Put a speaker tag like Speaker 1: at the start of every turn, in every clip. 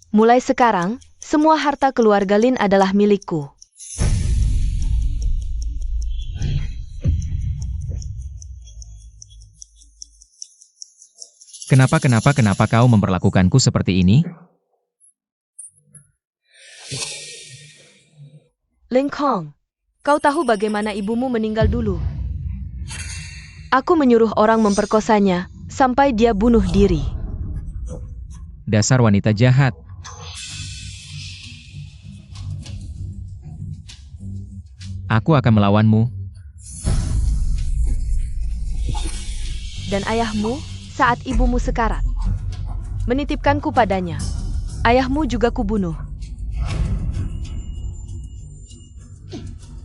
Speaker 1: Mulai sekarang, semua harta keluarga Lin adalah milikku.
Speaker 2: Kenapa kau memperlakukanku seperti ini?
Speaker 1: Ling Kong, kau tahu bagaimana ibumu meninggal dulu? Aku menyuruh orang memperkosanya, sampai dia bunuh diri.
Speaker 2: Dasar wanita jahat. Aku akan melawanmu.
Speaker 1: Dan ayahmu, saat ibumu sekarat, menitipkanku padanya. Ayahmu juga kubunuh.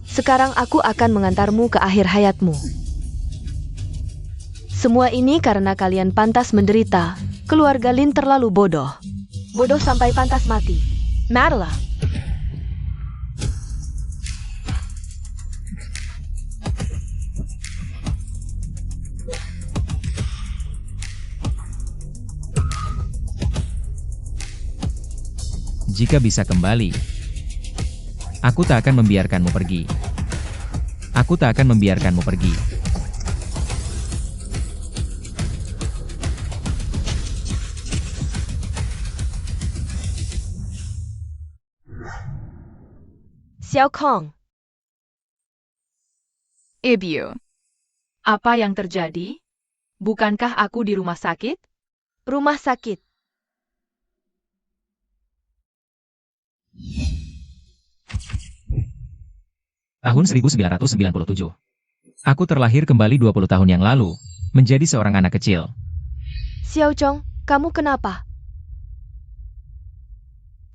Speaker 1: Sekarang aku akan mengantarmu ke akhir hayatmu. Semua ini karena kalian pantas menderita. Keluarga Lin terlalu bodoh. Bodoh sampai pantas mati. Marla.
Speaker 2: Jika bisa kembali, aku tak akan membiarkanmu pergi. Aku tak akan membiarkanmu pergi.
Speaker 1: Xiao Kong.
Speaker 3: Ibu, apa yang terjadi? Bukankah aku di rumah sakit?
Speaker 1: Rumah sakit.
Speaker 2: Tahun 1997. Aku terlahir kembali 20 tahun yang lalu, menjadi seorang anak kecil.
Speaker 1: Xiao Chong, kamu kenapa?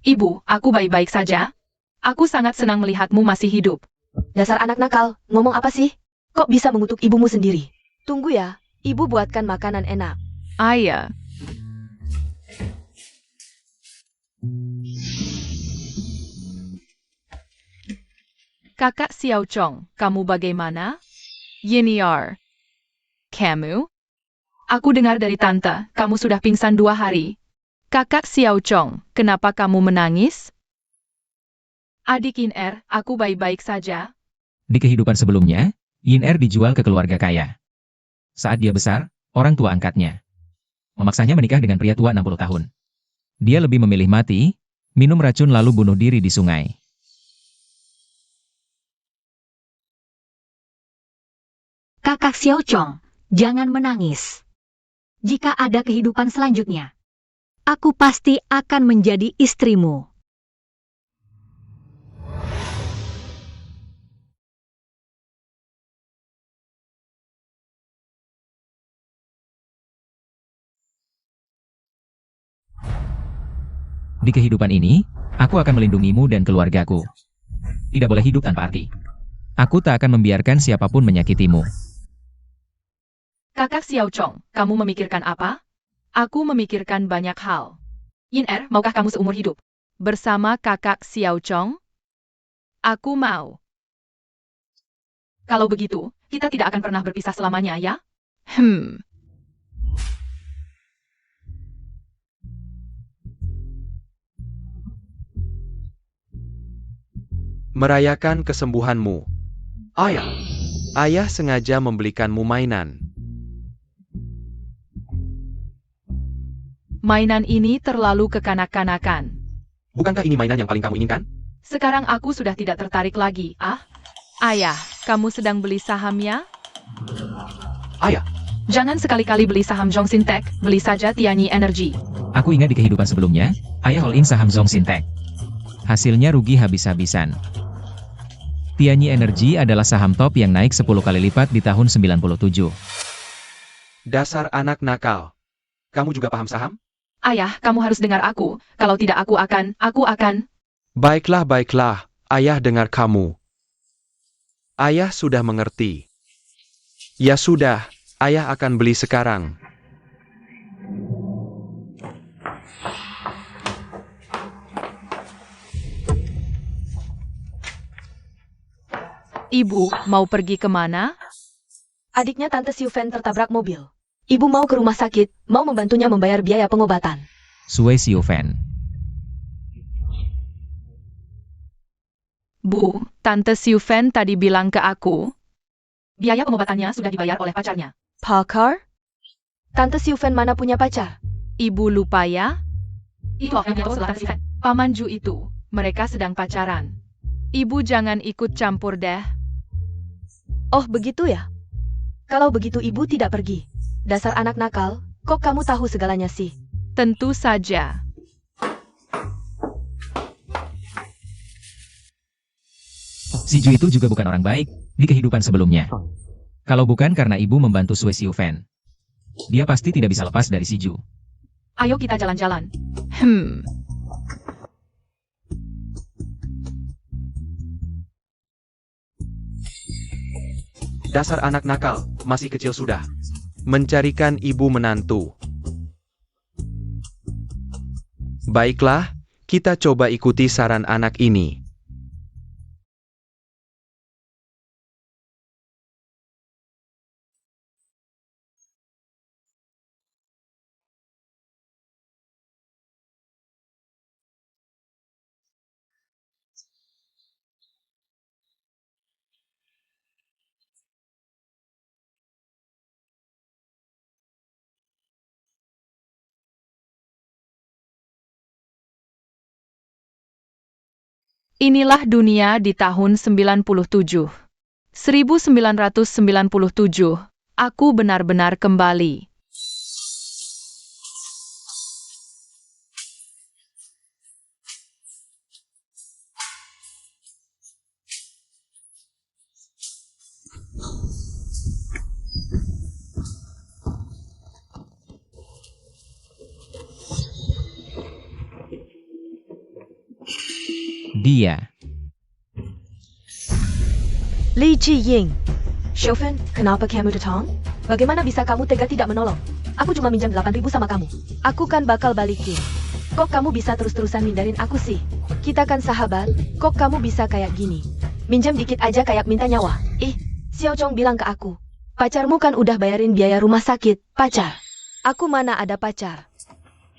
Speaker 3: Ibu, aku baik-baik saja. Aku sangat senang melihatmu masih hidup.
Speaker 1: Dasar anak nakal, ngomong apa sih? Kok bisa mengutuk ibumu sendiri? Tunggu ya, ibu buatkan makanan enak.
Speaker 3: Ayah. Kakak Xiao Chong, kamu bagaimana? Yiniar. Kamu? Aku dengar dari tante, kamu sudah pingsan 2 hari. Kakak Xiao Chong, kenapa kamu menangis? Adik Yin-er, aku baik-baik saja.
Speaker 2: Di kehidupan sebelumnya, Yin-er dijual ke keluarga kaya. Saat dia besar, orang tua angkatnya memaksanya menikah dengan pria tua 60 tahun. Dia lebih memilih mati, minum racun lalu bunuh diri di sungai.
Speaker 4: Kakak Xiao Chong, jangan menangis. Jika ada kehidupan selanjutnya, aku pasti akan menjadi istrimu.
Speaker 2: Di kehidupan ini, aku akan melindungimu dan keluargaku. Tidak boleh hidup tanpa arti. Aku tak akan membiarkan siapapun menyakitimu.
Speaker 3: Kakak Xiao Chong, kamu memikirkan apa? Aku memikirkan banyak hal. Yin-er, maukah kamu seumur hidup bersama kakak Xiao Chong? Aku mau. Kalau begitu, kita tidak akan pernah berpisah selamanya, ya?
Speaker 5: Merayakan kesembuhanmu. Ayah sengaja membelikanmu mainan.
Speaker 3: Mainan ini terlalu kekanak-kanakan.
Speaker 5: Bukankah ini mainan yang paling kamu inginkan?
Speaker 3: Sekarang aku sudah tidak tertarik lagi, Ayah, kamu sedang beli sahamnya?
Speaker 5: Ayah,
Speaker 3: Jangan sekali-kali beli saham Zhongxin Tech, beli saja Tianyi Energy.
Speaker 2: Aku ingat di kehidupan sebelumnya, ayah all in saham Zhongxin Tech. Hasilnya rugi habis-habisan. Tianyi Energy adalah saham top yang naik 10 kali lipat di tahun 97.
Speaker 5: dasar anak nakal. Kamu juga paham saham?
Speaker 3: Ayah, kamu harus dengar aku. Kalau tidak aku akan.
Speaker 5: Baiklah, ayah dengar kamu. Ayah sudah mengerti. Ya sudah, ayah akan beli sekarang.
Speaker 3: Ibu, mau pergi kemana?
Speaker 1: Adiknya Tante Siufen tertabrak mobil. Ibu mau ke rumah sakit, mau membantunya membayar biaya pengobatan.
Speaker 2: Sue Siufen.
Speaker 3: Bu, Tante Siufen tadi bilang ke aku, biaya pengobatannya sudah dibayar oleh pacarnya.
Speaker 1: Pakar? Tante Siufen mana punya pacar?
Speaker 3: Ibu lupa ya? Itu orang yang Tante Siufen. Paman Ju itu, mereka sedang pacaran. Ibu jangan ikut campur deh.
Speaker 1: Oh begitu ya? Kalau begitu ibu tidak pergi. Dasar anak nakal, kok kamu tahu segalanya sih?
Speaker 3: Tentu saja.
Speaker 2: Si Ju itu juga bukan orang baik di kehidupan sebelumnya. Kalau bukan karena ibu membantu Sue Siufen, dia pasti tidak bisa lepas dari si Ju.
Speaker 3: Ayo kita jalan-jalan.
Speaker 5: Dasar anak nakal, masih kecil sudah. Mencarikan ibu menantu. Baiklah, kita coba ikuti saran anak ini.
Speaker 3: Inilah dunia di tahun 97. 1997, aku benar-benar kembali.
Speaker 2: Dia.
Speaker 1: Li Jiying. Siufen, kenapa kamu datang? Bagaimana bisa kamu tega tidak menolong? Aku cuma minjam 8.000 sama kamu. Aku kan bakal balikin. Kok kamu bisa terus-terusan mindarin aku sih? Kita kan sahabat, kok kamu bisa kayak gini? Minjam dikit aja kayak minta nyawa. Xiao Chong bilang ke aku. Pacarmu kan udah bayarin biaya rumah sakit, pacar. Aku mana ada pacar.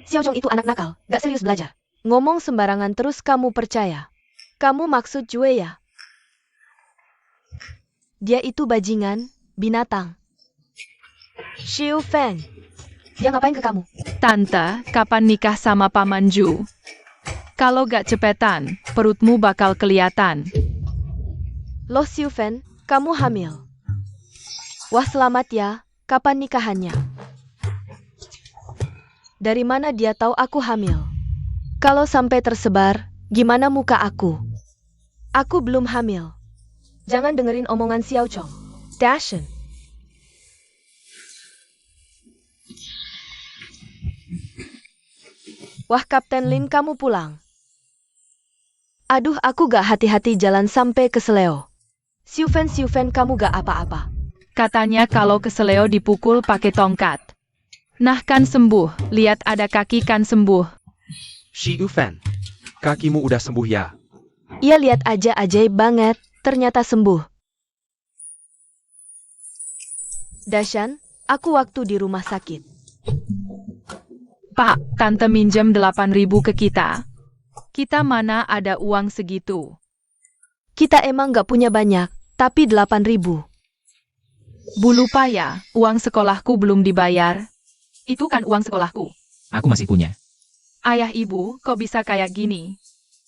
Speaker 1: Xiao Chong itu anak nakal, gak serius belajar. Ngomong sembarangan terus kamu percaya. Kamu maksud Jue ya? Dia itu bajingan, binatang. Xiu Feng. Dia ngapain ke kamu?
Speaker 3: Tante, kapan nikah sama Paman Ju? Kalau gak cepetan, perutmu bakal kelihatan.
Speaker 1: Loh Xiu Feng, kamu hamil. Wah selamat ya, kapan nikahannya? Dari mana dia tahu aku hamil? Kalau sampai tersebar, gimana muka aku? Aku belum hamil. Jangan dengerin omongan Xiao Chong. Dashen. Wah Kapten Lin kamu pulang. Aduh aku gak hati-hati jalan sampai ke Seleo. Siufen kamu gak apa-apa.
Speaker 3: Katanya kalau keseleo dipukul pakai tongkat. Nah kan sembuh, lihat ada kaki kan sembuh.
Speaker 5: Siufen, kakimu udah sembuh ya?
Speaker 1: Iya lihat aja ajaib banget, ternyata sembuh. Dashan, aku waktu di rumah sakit.
Speaker 3: Pak, tante minjem 8.000 ke kita. Kita mana ada uang segitu.
Speaker 1: Kita emang gak punya banyak, tapi 8.000.
Speaker 3: Bu lupa ya, uang sekolahku belum dibayar. Itu kan uang sekolahku.
Speaker 2: Aku masih punya.
Speaker 3: Ayah ibu, kok bisa kayak gini?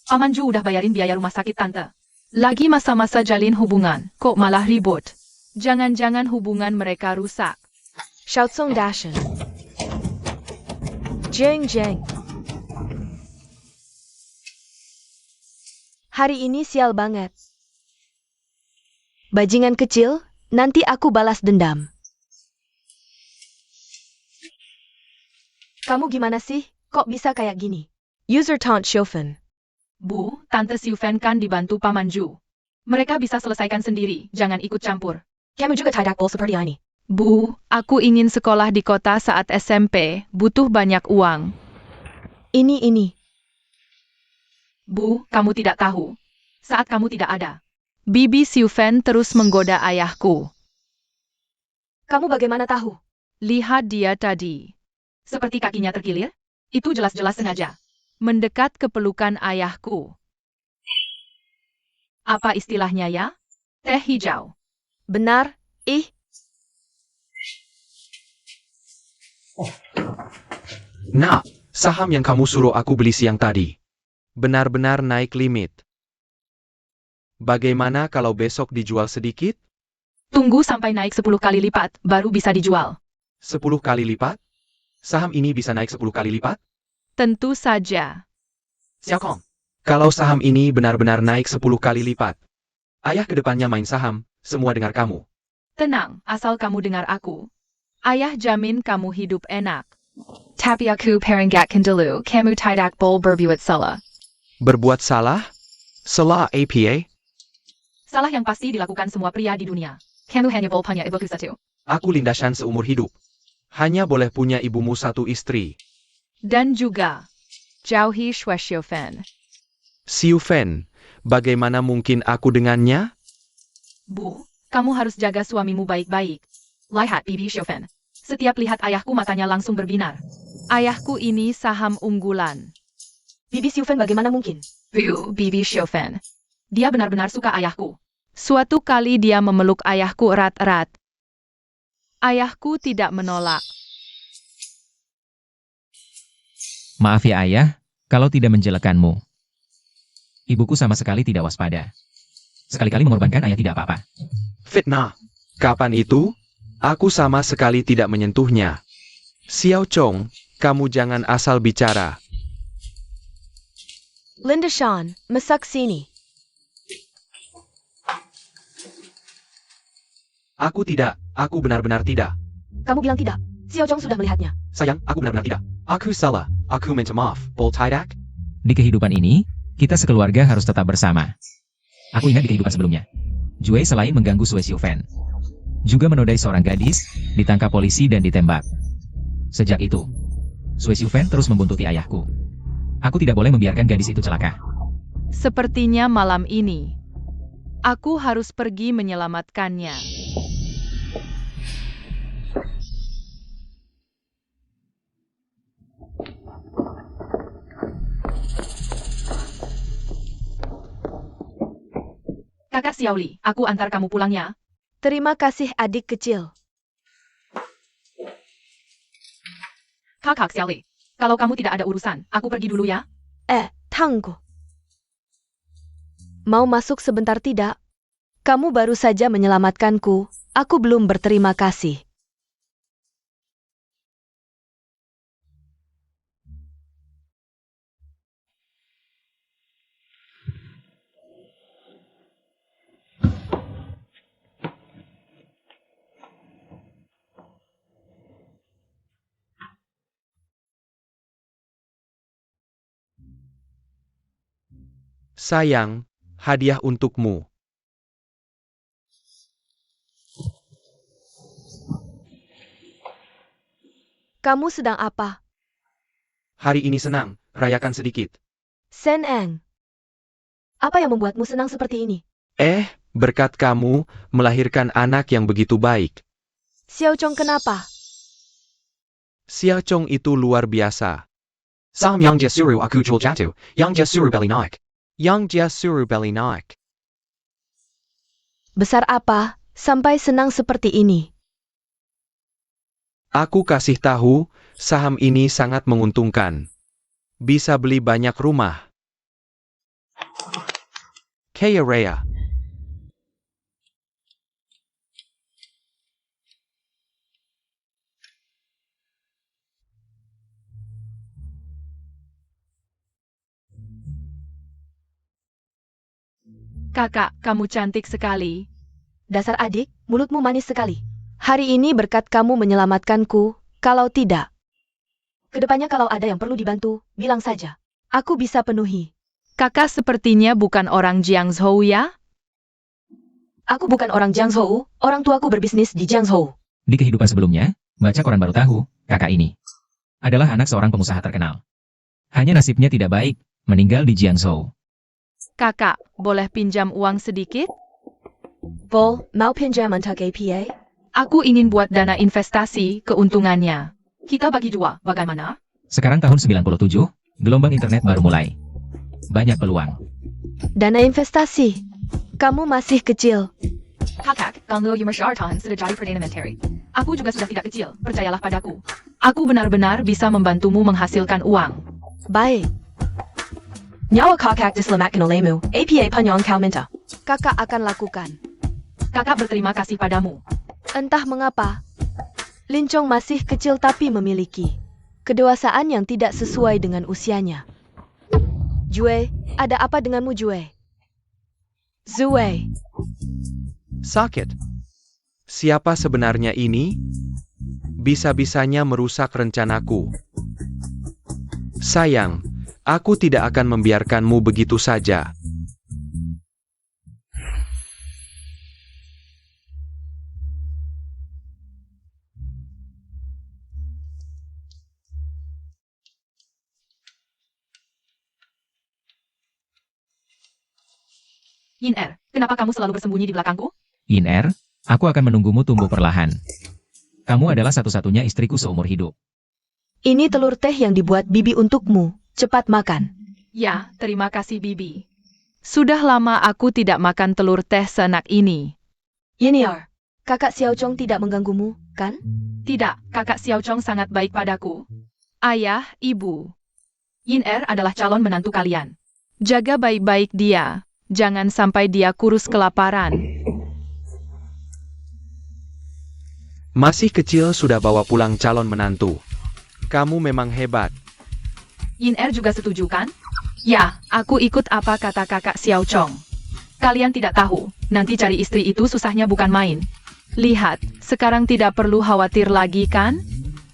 Speaker 3: Paman Ju udah bayarin biaya rumah sakit tante. Lagi masa-masa jalin hubungan, kok malah ribut. Jangan-jangan hubungan mereka rusak.
Speaker 1: Shoutsong Dashan. Jeng jeng. Hari ini sial banget. Bajingan kecil, nanti aku balas dendam. Kamu gimana sih? Kok bisa kayak gini? User taunt Siufen.
Speaker 3: Bu, Tante Siufen kan dibantu Paman Ju. Mereka bisa selesaikan sendiri, jangan ikut campur.
Speaker 1: Kamu juga tidak seperti ini.
Speaker 3: Bu, aku ingin sekolah di kota saat SMP, butuh banyak uang.
Speaker 1: Ini.
Speaker 3: Bu, kamu tidak tahu. Saat kamu tidak ada, Bibi Xiufen terus menggoda ayahku.
Speaker 1: Kamu bagaimana tahu?
Speaker 3: Lihat dia tadi. Seperti kakinya terkilir? Itu jelas-jelas sengaja. Mendekat ke pelukan ayahku. Apa istilahnya ya? Teh hijau.
Speaker 1: Benar, ih.
Speaker 5: Nah, saham yang kamu suruh aku beli siang tadi. Benar-benar naik limit. Bagaimana kalau besok dijual sedikit?
Speaker 3: Tunggu sampai naik 10 kali lipat, baru bisa dijual.
Speaker 5: 10 kali lipat? Saham ini bisa naik 10 kali lipat?
Speaker 3: Tentu saja.
Speaker 5: Xiaokong, kalau saham ini benar-benar naik 10 kali lipat, ayah kedepannya main saham, semua dengar kamu.
Speaker 3: Tenang, asal kamu dengar aku. Ayah jamin kamu hidup enak. Tapi aku peringatkan dulu, kamu tidak boleh berbuat salah.
Speaker 5: Berbuat salah? Salah apa?
Speaker 3: Salah yang pasti dilakukan semua pria di dunia. Kamu hanya boleh punya ibuku satu.
Speaker 5: Aku Lindashan seumur hidup. Hanya boleh punya ibumu satu istri.
Speaker 3: Dan juga, jauhi Xue Xiufen.
Speaker 5: Xiufen, bagaimana mungkin aku dengannya?
Speaker 3: Bu, kamu harus jaga suamimu baik-baik. Lihat Bibi Xiufen. Setiap lihat ayahku matanya langsung berbinar. Ayahku ini saham unggulan.
Speaker 1: Bibi Xiufen bagaimana mungkin?
Speaker 3: Bu, Bibi Xiufen. Dia benar-benar suka ayahku. Suatu kali dia memeluk ayahku erat-erat. Ayahku tidak menolak.
Speaker 2: Maaf ya ayah, kalau tidak menjelekanmu. Ibuku sama sekali tidak waspada. Sekali-kali mengorbankan ayah tidak apa-apa.
Speaker 5: Fitnah. Kapan itu? Aku sama sekali tidak menyentuhnya. Xiao Chong, kamu jangan asal bicara.
Speaker 1: Linda Shan, masak sini.
Speaker 5: Aku benar-benar tidak.
Speaker 1: Kamu bilang tidak. Xiao Chong sudah melihatnya.
Speaker 5: Sayang, aku benar-benar tidak. Aku salah. Aku minta maaf. Bol tidak?
Speaker 2: Di kehidupan ini, kita sekeluarga harus tetap bersama. Aku ingat di kehidupan sebelumnya. Jue selain mengganggu Xue Xiufen, juga menodai seorang gadis, ditangkap polisi dan ditembak. Sejak itu, Xue Xiufen terus membuntuti ayahku. Aku tidak boleh membiarkan gadis itu celaka.
Speaker 3: Sepertinya malam ini, aku harus pergi menyelamatkannya. Kakak Xiaoli, aku antar kamu pulang ya.
Speaker 1: Terima kasih adik kecil.
Speaker 3: Kakak Xiaoli, kalau kamu tidak ada urusan, aku pergi dulu ya.
Speaker 1: Tangguh. Mau masuk sebentar tidak? Kamu baru saja menyelamatkanku, aku belum berterima kasih.
Speaker 5: Sayang, hadiah untukmu.
Speaker 1: Kamu sedang apa?
Speaker 5: Hari ini senang, rayakan sedikit.
Speaker 1: Sen Eng. Apa yang membuatmu senang seperti ini?
Speaker 5: Berkat kamu, melahirkan anak yang begitu baik.
Speaker 1: Xiao Chong kenapa?
Speaker 5: Xiao Chong itu luar biasa. Sam yang dia suruh aku jual jatuh, yang dia suruh beli naik. Yang dia suruh beli naik.
Speaker 1: Besar apa, sampai senang seperti ini?
Speaker 5: Aku kasih tahu, saham ini sangat menguntungkan. Bisa beli banyak rumah. Kaya raya.
Speaker 3: Kakak, kamu cantik sekali.
Speaker 1: Dasar adik, mulutmu manis sekali. Hari ini berkat kamu menyelamatkanku, kalau tidak. Kedepannya kalau ada yang perlu dibantu, bilang saja. Aku bisa penuhi.
Speaker 3: Kakak sepertinya bukan orang Jiangzhou ya?
Speaker 1: Aku bukan orang Jiangzhou, orang tuaku berbisnis di Jiangzhou.
Speaker 2: Di kehidupan sebelumnya, baca koran baru tahu, kakak ini adalah anak seorang pengusaha terkenal. Hanya nasibnya tidak baik, meninggal di Jiangzhou.
Speaker 3: Kakak, boleh pinjam uang sedikit?
Speaker 1: Bol, mau pinjam untuk APA?
Speaker 3: Aku ingin buat dana investasi keuntungannya. Kita bagi dua, bagaimana?
Speaker 2: Sekarang tahun 97, gelombang internet baru mulai. Banyak peluang.
Speaker 1: Dana investasi. Kamu masih kecil.
Speaker 3: Kakak, kalau Yumershartan sudah jadi Perdana Menteri. Aku juga sudah tidak kecil, percayalah padaku. Aku benar-benar bisa membantumu menghasilkan uang.
Speaker 1: Baik. Nyawa kakak diselamatkan olehmu. APA penyong kau minta. Kakak akan lakukan.
Speaker 3: Kakak berterima kasih padamu.
Speaker 1: Entah mengapa, Lincong masih kecil tapi memiliki kedewasaan yang tidak sesuai dengan usianya. Jue, ada apa denganmu Jue? Zue,
Speaker 5: Sakit. Siapa sebenarnya ini? Bisa-bisanya merusak rencanaku. Sayang, aku tidak akan membiarkanmu begitu saja.
Speaker 3: Yin Er, kenapa kamu selalu bersembunyi di belakangku?
Speaker 2: Yin Er, aku akan menunggumu tumbuh perlahan. Kamu adalah satu-satunya istriku seumur hidup.
Speaker 1: ini telur teh yang dibuat Bibi untukmu. Cepat makan.
Speaker 3: Ya, terima kasih Bibi. Sudah lama aku tidak makan telur teh seenak ini.
Speaker 1: Yeniar, kakak Xiao Chong tidak mengganggumu, kan?
Speaker 3: Tidak, kakak Xiao Chong sangat baik padaku. Ayah, ibu. Yin Er adalah calon menantu kalian. Jaga baik-baik dia. Jangan sampai dia kurus kelaparan.
Speaker 5: Masih kecil sudah bawa pulang calon menantu. Kamu memang hebat.
Speaker 3: Yin Er juga setuju kan? Ya, aku ikut apa kata kakak Xiao Chong. Kalian tidak tahu, nanti cari istri itu susahnya bukan main. Lihat, sekarang tidak perlu khawatir lagi kan?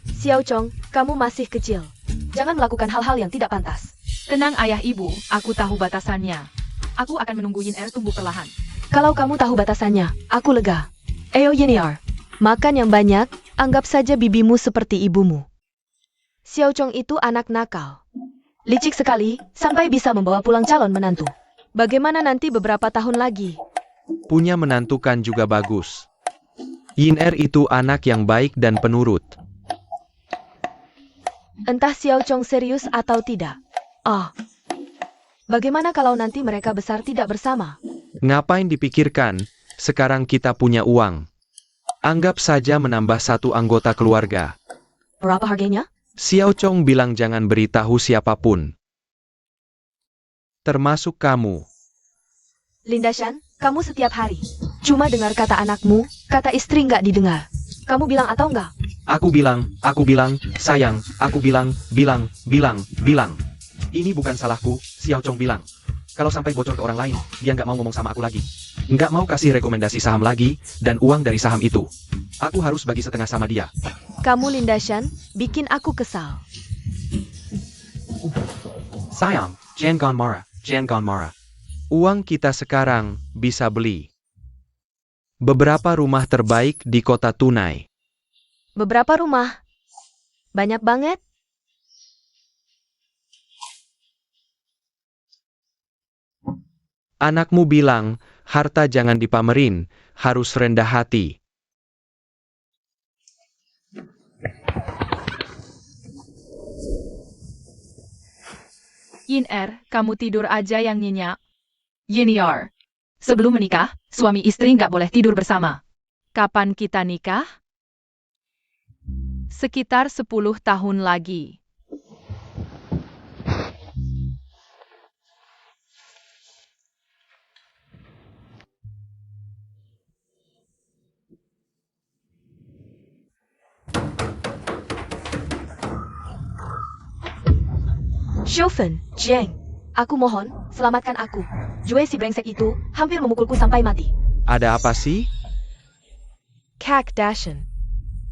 Speaker 1: Xiao Chong, kamu masih kecil. Jangan melakukan hal-hal yang tidak pantas.
Speaker 3: Tenang ayah ibu, aku tahu batasannya. Aku akan menunggu Yin Er tumbuh perlahan.
Speaker 1: Kalau kamu tahu batasannya, aku lega. Ayo Yeniar, makan yang banyak, anggap saja bibimu seperti ibumu. Xiao Chong itu anak nakal. Licik sekali, sampai bisa membawa pulang calon menantu. Bagaimana nanti beberapa tahun lagi?
Speaker 5: Punya menantu kan juga bagus. Yin Er itu anak yang baik dan penurut.
Speaker 1: Entah Xiao Chong serius atau tidak. Oh, bagaimana kalau nanti mereka besar tidak bersama?
Speaker 5: Ngapain dipikirkan, sekarang kita punya uang. Anggap saja menambah satu anggota keluarga.
Speaker 1: Berapa harganya?
Speaker 5: Xiao Chong bilang jangan beritahu siapapun. Termasuk kamu.
Speaker 1: Linda Shan, kamu setiap hari cuma dengar kata anakmu, kata istri nggak didengar. Kamu bilang atau enggak?
Speaker 5: Aku bilang, sayang, aku bilang. Ini bukan salahku, Xiao Chong bilang. Kalau sampai bocor ke orang lain, dia nggak mau ngomong sama aku lagi. Nggak mau kasih rekomendasi saham lagi, dan uang dari saham itu. Aku harus bagi setengah sama dia.
Speaker 1: Kamu Linda Shan, bikin aku kesal.
Speaker 5: Sayang, jangan marah. Uang kita sekarang bisa beli beberapa rumah terbaik di kota Tunai.
Speaker 1: Beberapa rumah? Banyak banget?
Speaker 5: Anakmu bilang, harta jangan dipamerin, harus rendah hati.
Speaker 3: Yin Er, kamu tidur aja yang nyenyak. Yeniar. Sebelum menikah, suami istri nggak boleh tidur bersama. Kapan kita nikah? Sekitar 10 tahun lagi.
Speaker 1: Chauvin, Jeng, aku mohon, selamatkan aku. Jue si brengsek itu, hampir memukulku sampai mati.
Speaker 5: Ada apa sih?
Speaker 1: Kak Dashan.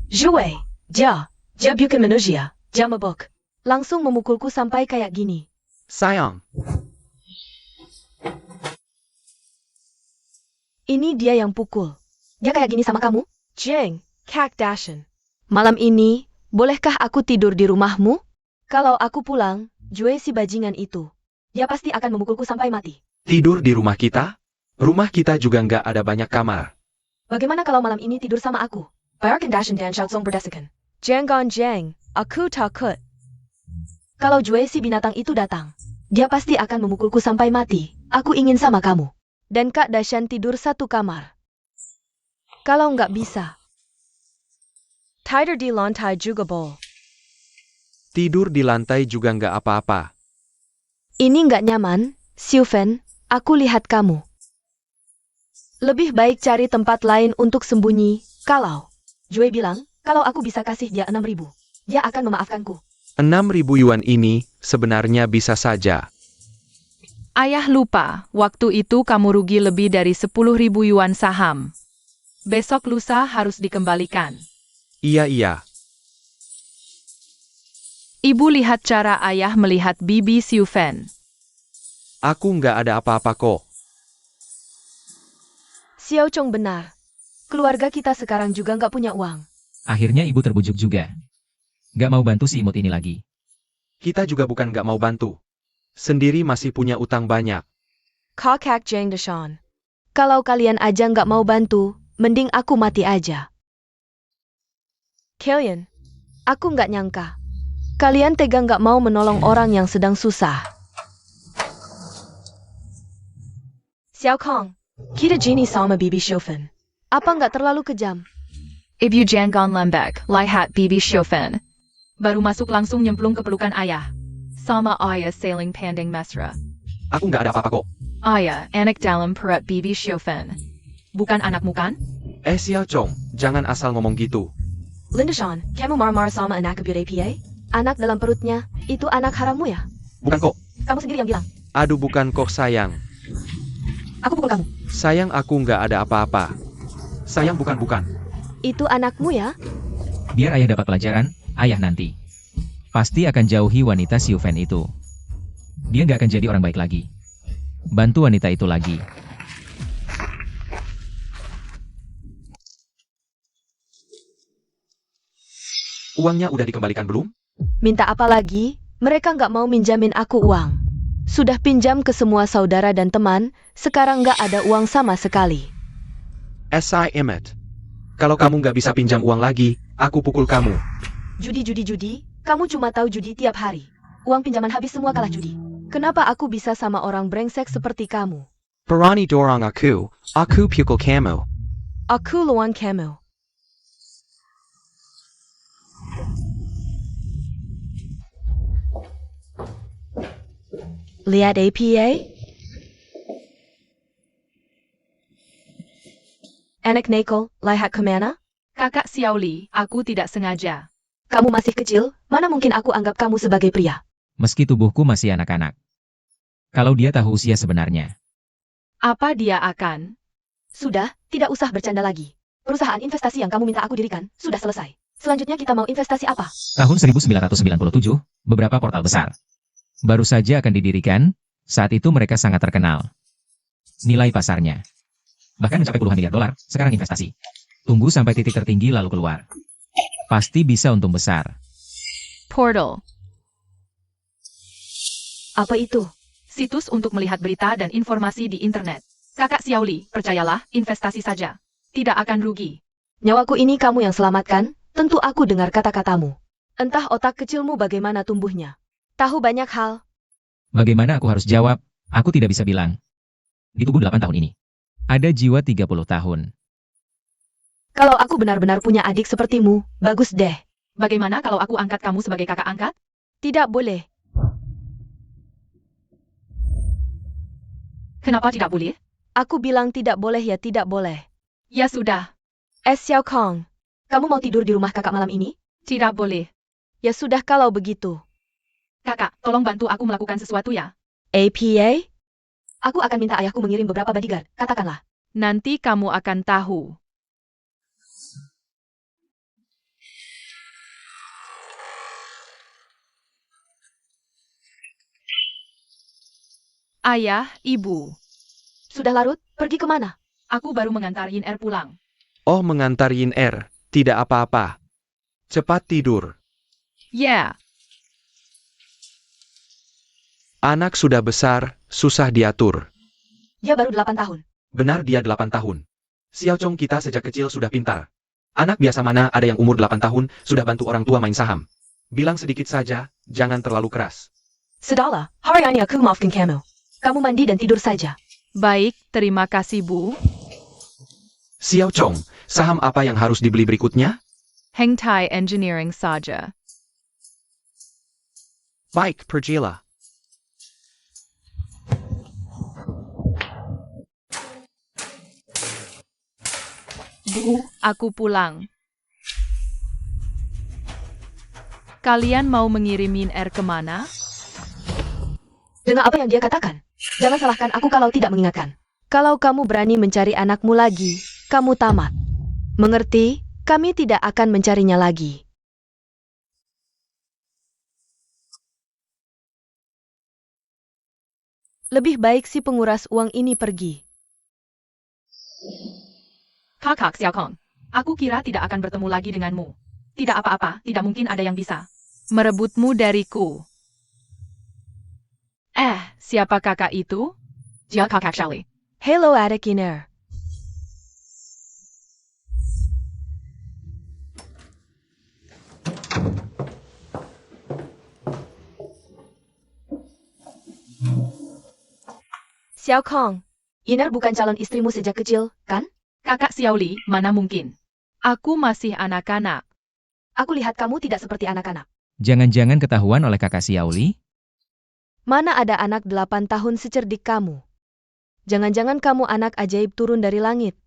Speaker 1: Jue, dia bukan manusia, dia mabuk. Langsung memukulku sampai kayak gini.
Speaker 5: Sayang,
Speaker 1: Ini dia yang pukul. Dia kayak gini sama kamu? Jeng, Kak Dashan. Malam ini, bolehkah aku tidur di rumahmu? Kalau aku pulang, Jue si bajingan itu. Dia pasti akan memukulku sampai mati.
Speaker 5: tidur di rumah kita? Rumah kita juga nggak ada banyak kamar.
Speaker 1: Bagaimana kalau malam ini tidur sama aku? Bayarkan dashan dan shoutsong berdasarkan. Jangan jeng, aku takut. Kalau Jue si binatang itu datang, dia pasti akan memukulku sampai mati. Aku ingin sama kamu. Dan Kak Dashan tidur satu kamar. Kalau nggak bisa, tidur di lantai juga boleh.
Speaker 5: Tidur di lantai juga nggak apa-apa.
Speaker 1: Ini nggak nyaman, Xiufen. Aku lihat kamu. Lebih baik cari tempat lain untuk sembunyi. Kalau Jue bilang, kalau aku bisa kasih dia 6.000, dia akan memaafkanku.
Speaker 5: 6.000 yuan ini sebenarnya bisa saja.
Speaker 3: Ayah lupa, waktu itu kamu rugi lebih dari 10.000 yuan saham. Besok lusa harus dikembalikan.
Speaker 5: Iya.
Speaker 3: Ibu lihat cara ayah melihat Bibi Xiufen.
Speaker 5: Aku nggak ada apa-apa kok.
Speaker 1: Xiao Chong benar. Keluarga kita sekarang juga nggak punya uang.
Speaker 2: Akhirnya ibu terbujuk juga. Gak mau bantu si imut ini lagi.
Speaker 5: Kita juga bukan nggak mau bantu. Sendiri masih punya utang banyak.
Speaker 1: Kakak Jeng Deshawn. Kalau kalian aja nggak mau bantu, mending aku mati aja. Kalian, aku nggak nyangka. Kalian tega nggak mau menolong orang yang sedang susah. Xiao Kong, kita Genie sama Bibi Xiufen. Apa nggak terlalu kejam?
Speaker 3: Ibu jangan lembek, lihat Bibi Xiufen. Baru masuk langsung nyemplung ke pelukan ayah. Sama ayah sailing pandang mesra.
Speaker 5: Aku nggak ada apa-apa kok.
Speaker 3: Ayah, anak dalam perut Bibi Xiufen. Bukan anakmu kan?
Speaker 5: Xiao Chong, jangan asal ngomong gitu.
Speaker 1: Linda Sean, kamu marah-marah sama anak kebut APA? Anak dalam perutnya, itu anak harammu ya?
Speaker 5: Bukan kok.
Speaker 1: Kamu sendiri yang bilang.
Speaker 5: Aduh bukan kok sayang.
Speaker 1: Aku pukul kamu.
Speaker 5: Sayang aku nggak ada apa-apa. Sayang bukan.
Speaker 1: Itu anakmu ya?
Speaker 2: Biar ayah dapat pelajaran, ayah nanti pasti akan jauhi wanita Xiufen itu. Dia nggak akan jadi orang baik lagi. Bantu wanita itu lagi.
Speaker 5: Uangnya udah dikembalikan belum?
Speaker 1: Minta apa lagi? Mereka nggak mau minjamin aku uang. Sudah pinjam ke semua saudara dan teman, sekarang nggak ada uang sama sekali.
Speaker 5: Si Emmet. Kalau kamu nggak bisa pinjam uang lagi, aku pukul kamu.
Speaker 1: Judi. Kamu cuma tahu judi tiap hari. Uang pinjaman habis semua kalah judi. Kenapa aku bisa sama orang brengsek seperti kamu?
Speaker 5: Berani dorong aku pukul kamu.
Speaker 1: Aku lawan kamu. Lihat APA? Anak Nicole, lihat kemana?
Speaker 3: Kakak Xiaoli, aku tidak sengaja.
Speaker 1: Kamu masih kecil, mana mungkin aku anggap kamu sebagai pria?
Speaker 2: Meski tubuhku masih anak-anak. Kalau dia tahu usia sebenarnya.
Speaker 3: Apa dia akan?
Speaker 1: Sudah, tidak usah bercanda lagi. Perusahaan investasi yang kamu minta aku dirikan, sudah selesai. Selanjutnya kita mau investasi apa?
Speaker 2: Tahun 1997, beberapa portal besar baru saja akan didirikan. Saat itu mereka sangat terkenal. Nilai pasarnya bahkan mencapai puluhan miliar dolar. Sekarang investasi. Tunggu sampai titik tertinggi lalu keluar. Pasti bisa untung besar.
Speaker 3: Portal.
Speaker 1: Apa itu?
Speaker 3: Situs untuk melihat berita dan informasi di internet. Kakak Xiaoli, percayalah, investasi saja. Tidak akan rugi.
Speaker 1: Nyawaku ini kamu yang selamatkan, tentu aku dengar kata-katamu. Entah otak kecilmu bagaimana tumbuhnya. Tahu banyak hal.
Speaker 2: Bagaimana aku harus jawab? Aku tidak bisa bilang. Ditunggu 8 tahun ini. Ada jiwa 30 tahun.
Speaker 1: Kalau aku benar-benar punya adik sepertimu, bagus deh.
Speaker 3: Bagaimana kalau aku angkat kamu sebagai kakak angkat?
Speaker 1: Tidak boleh.
Speaker 3: Kenapa tidak boleh?
Speaker 1: Aku bilang tidak boleh ya tidak boleh.
Speaker 3: Ya sudah,
Speaker 1: Xiao Kong, kamu mau tidur di rumah kakak malam ini?
Speaker 3: tidak boleh.
Speaker 1: Ya sudah kalau begitu.
Speaker 3: Kakak, tolong bantu aku melakukan sesuatu ya.
Speaker 1: APA? Aku akan minta ayahku mengirim beberapa bodyguard, katakanlah.
Speaker 3: Nanti kamu akan tahu. Ayah, ibu.
Speaker 1: Sudah larut, pergi kemana?
Speaker 3: Aku baru mengantar Yin Er pulang.
Speaker 5: Oh mengantar Yin Er, tidak apa-apa. Cepat tidur.
Speaker 3: Ya,
Speaker 5: Anak sudah besar, susah diatur.
Speaker 1: Dia baru 8 tahun.
Speaker 5: Benar dia 8 tahun. Xiao Chong kita sejak kecil sudah pintar. Anak biasa mana ada yang umur 8 tahun sudah bantu orang tua main saham. Bilang sedikit saja, jangan terlalu keras.
Speaker 1: Sudahlah, hari ini aku maafkan kamu. Kamu mandi dan tidur saja.
Speaker 3: Baik, terima kasih Bu.
Speaker 5: Xiao Chong, saham apa yang harus dibeli berikutnya?
Speaker 3: Heng Tai Engineering saja.
Speaker 5: Baik, pergilah.
Speaker 3: Bu, aku pulang. Kalian mau mengirim Yin Er kemana?
Speaker 1: Dengar apa yang dia katakan. Jangan salahkan aku kalau tidak mengingatkan. Kalau kamu berani mencari anakmu lagi, kamu tamat. Mengerti? Kami tidak akan mencarinya lagi. Lebih baik si penguras uang ini pergi.
Speaker 3: Kakak Xiao Kong, aku kira tidak akan bertemu lagi denganmu. Tidak apa-apa, tidak mungkin ada yang bisa merebutmu dariku. Siapa kakak itu? Jia kakak Shelley.
Speaker 1: Hello adik Iner. Xiao Kong, Iner bukan calon istrimu sejak kecil, kan?
Speaker 3: Kakak Xiao Li, mana mungkin? Aku masih anak-anak.
Speaker 1: Aku lihat kamu tidak seperti anak-anak.
Speaker 2: Jangan-jangan ketahuan oleh kakak Xiao Li?
Speaker 1: Mana ada anak 8 tahun secerdik kamu? Jangan-jangan kamu anak ajaib turun dari langit.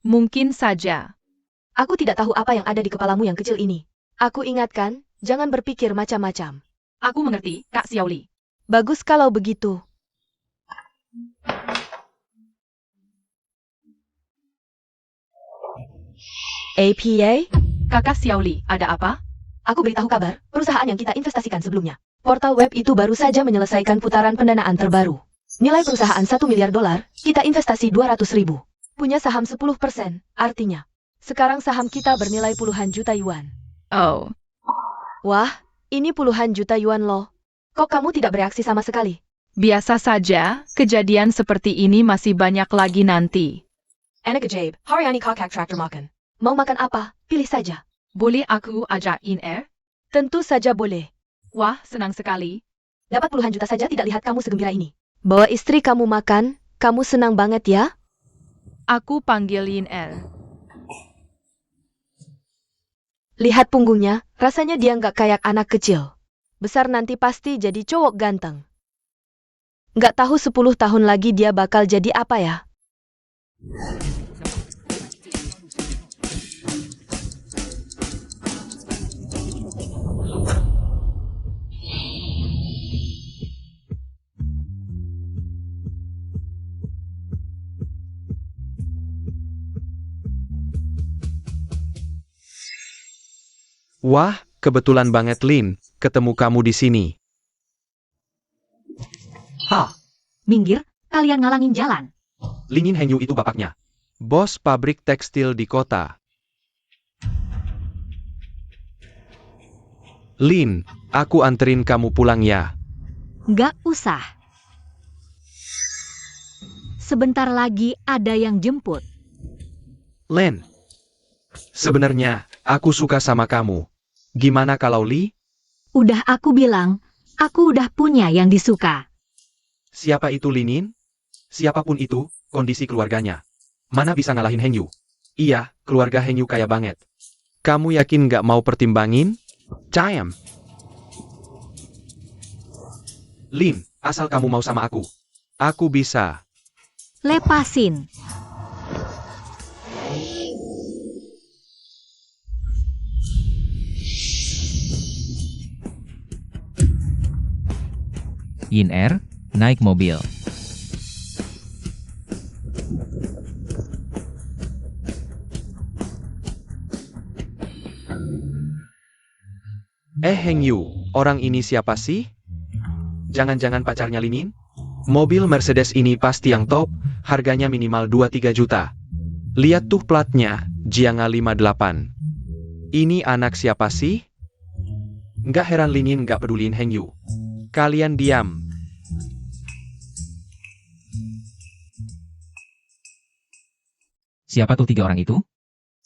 Speaker 3: Mungkin saja.
Speaker 1: Aku tidak tahu apa yang ada di kepalamu yang kecil ini. Aku ingatkan, jangan berpikir macam-macam.
Speaker 3: Aku mengerti, Kak Xiao Li.
Speaker 1: Bagus kalau begitu. APA?
Speaker 3: Kakak Xiao Li, ada apa?
Speaker 1: Aku beritahu kabar, perusahaan yang kita investasikan sebelumnya. Portal web itu baru saja menyelesaikan putaran pendanaan terbaru. Nilai perusahaan $1 miliar, kita investasi 200.000. Punya saham 10%, artinya. Sekarang saham kita bernilai puluhan juta yuan.
Speaker 3: Oh,
Speaker 1: Wah, ini puluhan juta yuan loh. Kok kamu tidak bereaksi sama sekali?
Speaker 3: biasa saja, kejadian seperti ini masih banyak lagi nanti.
Speaker 1: Anak ajaib, hari ini kakak traktor makan. Mau makan apa? Pilih saja.
Speaker 3: Boleh aku ajak Yin Er?
Speaker 1: Tentu saja boleh.
Speaker 3: Wah, senang sekali.
Speaker 1: Dapat puluhan juta saja tidak lihat kamu segembira ini. Bawa istri kamu makan, kamu senang banget ya?
Speaker 3: Aku panggil Yin Er.
Speaker 1: Lihat punggungnya, rasanya dia nggak kayak anak kecil. Besar nanti pasti jadi cowok ganteng. Nggak tahu 10 tahun lagi dia bakal jadi apa ya?
Speaker 5: Wah, kebetulan banget Lin, ketemu kamu di sini.
Speaker 4: Minggir, kalian ngalangin jalan.
Speaker 5: Lin Yin Hengyu itu bapaknya. Bos pabrik tekstil di kota. Lin, aku anterin kamu pulang ya.
Speaker 4: Nggak usah. Sebentar lagi ada yang jemput.
Speaker 5: Len, sebenarnya aku suka sama kamu. Gimana kalau Li?
Speaker 4: Udah aku bilang, aku udah punya yang disuka.
Speaker 5: Siapa itu Lin Yin? Siapapun itu, kondisi keluarganya. Mana bisa ngalahin Hengyu? Iya, keluarga Hengyu kaya banget. Kamu yakin nggak mau pertimbangin? Cayam. Lin, asal kamu mau sama aku bisa.
Speaker 4: Lepasin.
Speaker 2: Yin Er, naik mobil.
Speaker 5: Hengyu, orang ini siapa sih? Jangan-jangan pacarnya Lin Yin? Mobil Mercedes ini pasti yang top, harganya minimal 2-3 juta. Lihat tuh platnya, Jiang'a 58. Ini anak siapa sih? Nggak heran Lin Yin nggak peduliin Hengyu. Kalian diam.
Speaker 2: Siapa tuh 3 orang itu?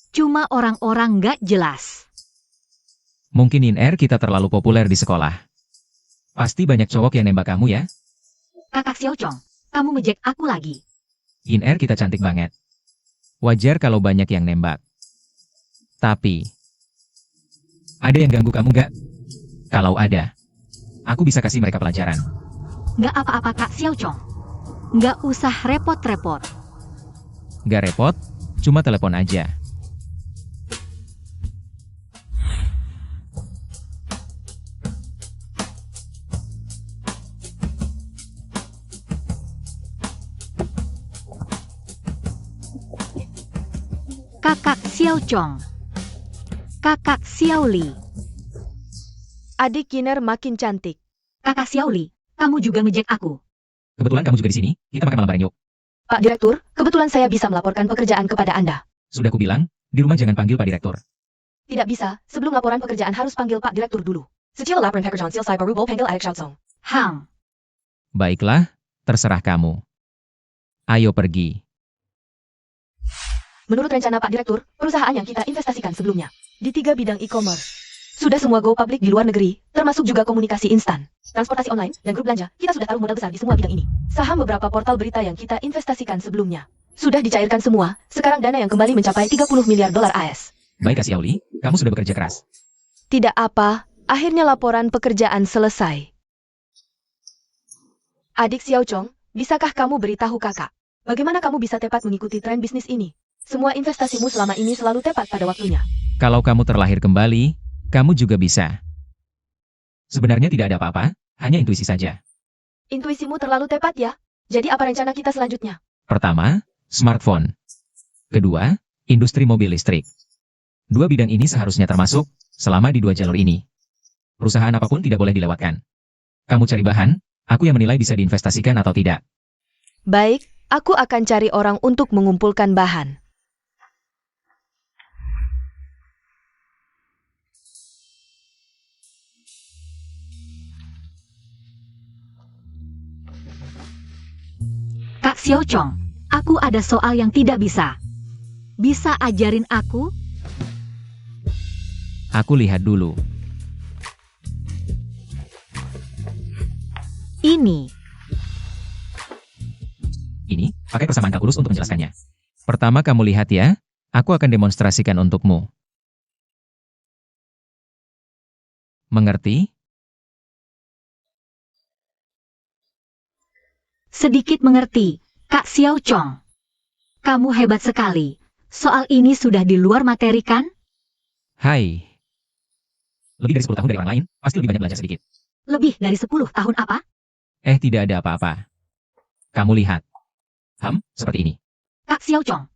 Speaker 4: Cuma orang-orang nggak jelas.
Speaker 2: Mungkin In-Er kita terlalu populer di sekolah. Pasti banyak cowok yang nembak kamu ya?
Speaker 4: Kakak Xiao Chong, kamu ngejek aku lagi.
Speaker 2: In-Er kita cantik banget. Wajar kalau banyak yang nembak. Tapi, ada yang ganggu kamu nggak? Kalau ada, aku bisa kasih mereka pelajaran.
Speaker 4: Nggak apa-apa Kak Xiao Chong. Nggak usah repot-repot.
Speaker 2: Nggak repot, cuma telepon aja.
Speaker 4: Kakak Xiao Chong. Kakak Xiao Li.
Speaker 1: Adik Yiner makin cantik.
Speaker 4: Kakak Xiao Li, kamu juga ngejek aku.
Speaker 2: Kebetulan kamu juga di sini, kita makan malam bareng yuk.
Speaker 1: Pak Direktur, kebetulan saya bisa melaporkan pekerjaan kepada Anda.
Speaker 2: Sudah kubilang, di rumah jangan panggil Pak Direktur.
Speaker 1: Tidak bisa, sebelum laporan pekerjaan harus panggil Pak Direktur dulu. Setelah laporan pekerjaan selesai baru boleh panggil Adik Xiao Chong.
Speaker 4: Hang.
Speaker 2: Baiklah, terserah kamu. Ayo pergi.
Speaker 1: Menurut rencana Pak Direktur, perusahaan yang kita investasikan sebelumnya di 3 bidang e-commerce. Sudah semua go public di luar negeri, termasuk juga komunikasi instan, transportasi online, dan grup belanja. Kita sudah taruh modal besar di semua bidang ini. Saham beberapa portal berita yang kita investasikan sebelumnya sudah dicairkan semua. Sekarang dana yang kembali mencapai 30 miliar dolar AS.
Speaker 2: Baik Kak Xiaoli, kamu sudah bekerja keras.
Speaker 1: Tidak apa, akhirnya laporan pekerjaan selesai. Adik Xiao Chong, bisakah kamu beritahu kakak, bagaimana kamu bisa tepat mengikuti tren bisnis ini? Semua investasimu selama ini selalu tepat pada waktunya.
Speaker 2: Kalau kamu terlahir kembali, kamu juga bisa. Sebenarnya tidak ada apa-apa, hanya intuisi saja.
Speaker 1: Intuisimu terlalu tepat ya? Jadi apa rencana kita selanjutnya?
Speaker 2: Pertama, smartphone. Kedua, industri mobil listrik. 2 bidang ini seharusnya termasuk selama di 2 jalur ini. Perusahaan apapun tidak boleh dilewatkan. Kamu cari bahan, aku yang menilai bisa diinvestasikan atau tidak.
Speaker 1: Baik, aku akan cari orang untuk mengumpulkan bahan.
Speaker 4: Kak Xiao Chong, aku ada soal yang tidak bisa. Bisa ajarin aku?
Speaker 2: Aku lihat dulu.
Speaker 4: Ini.
Speaker 2: Ini, pakai persamaan kalkulus untuk menjelaskannya. Pertama kamu lihat ya, aku akan demonstrasikan untukmu. Mengerti?
Speaker 4: Sedikit mengerti, Kak Xiao Chong. Kamu hebat sekali. Soal ini sudah di luar materi kan?
Speaker 2: Hai. Lebih dari 10 tahun dari orang lain, pasti lebih banyak belajar sedikit.
Speaker 4: Lebih dari 10 tahun apa?
Speaker 2: Tidak ada apa-apa. Kamu lihat. Seperti ini.
Speaker 4: Kak Xiao Chong,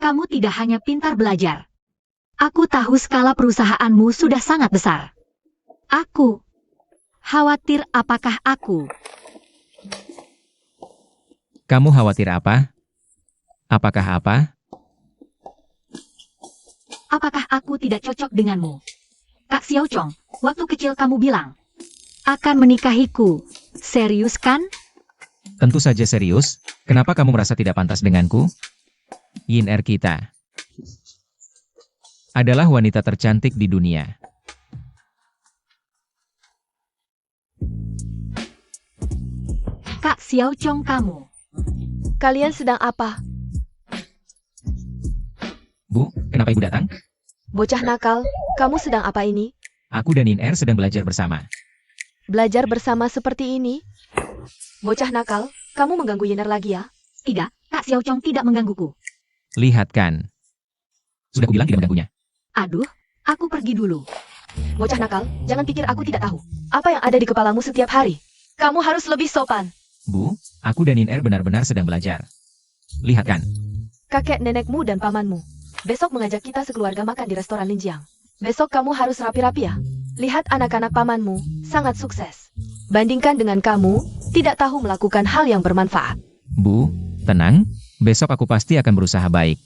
Speaker 4: kamu tidak hanya pintar belajar. Aku tahu skala perusahaanmu sudah sangat besar. Aku khawatir apakah aku.
Speaker 2: Kamu khawatir apa? Apakah apa?
Speaker 4: Apakah aku tidak cocok denganmu? Kak Xiao Chong, waktu kecil kamu bilang akan menikahiku. Serius kan?
Speaker 2: Tentu saja serius. Kenapa kamu merasa tidak pantas denganku? Yin-Er kita adalah wanita tercantik di dunia.
Speaker 4: Kak Xiao Chong kamu.
Speaker 1: Kalian sedang apa?
Speaker 2: Bu, kenapa ibu datang?
Speaker 1: Bocah nakal, kamu sedang apa ini?
Speaker 2: Aku dan Yin-Er sedang belajar bersama.
Speaker 1: Belajar bersama seperti ini? Bocah nakal, kamu mengganggu Yiner lagi ya?
Speaker 4: Tidak, Kak Xiao Chong tidak menggangguku.
Speaker 2: Lihat kan. Sudah kubilang tidak mengganggunya.
Speaker 4: Aduh, aku pergi dulu.
Speaker 1: Bocah nakal, jangan pikir aku tidak tahu apa yang ada di kepalamu setiap hari. Kamu harus lebih sopan.
Speaker 2: Bu, aku dan Yin-Er benar-benar sedang belajar. Lihat kan.
Speaker 1: Kakek nenekmu dan pamanmu besok mengajak kita sekeluarga makan di restoran Linjiang. Besok kamu harus rapi-rapi ya. Lihat anak-anak pamanmu, sangat sukses. Bandingkan dengan kamu, tidak tahu melakukan hal yang bermanfaat.
Speaker 2: Bu, tenang. Besok aku pasti akan berusaha baik.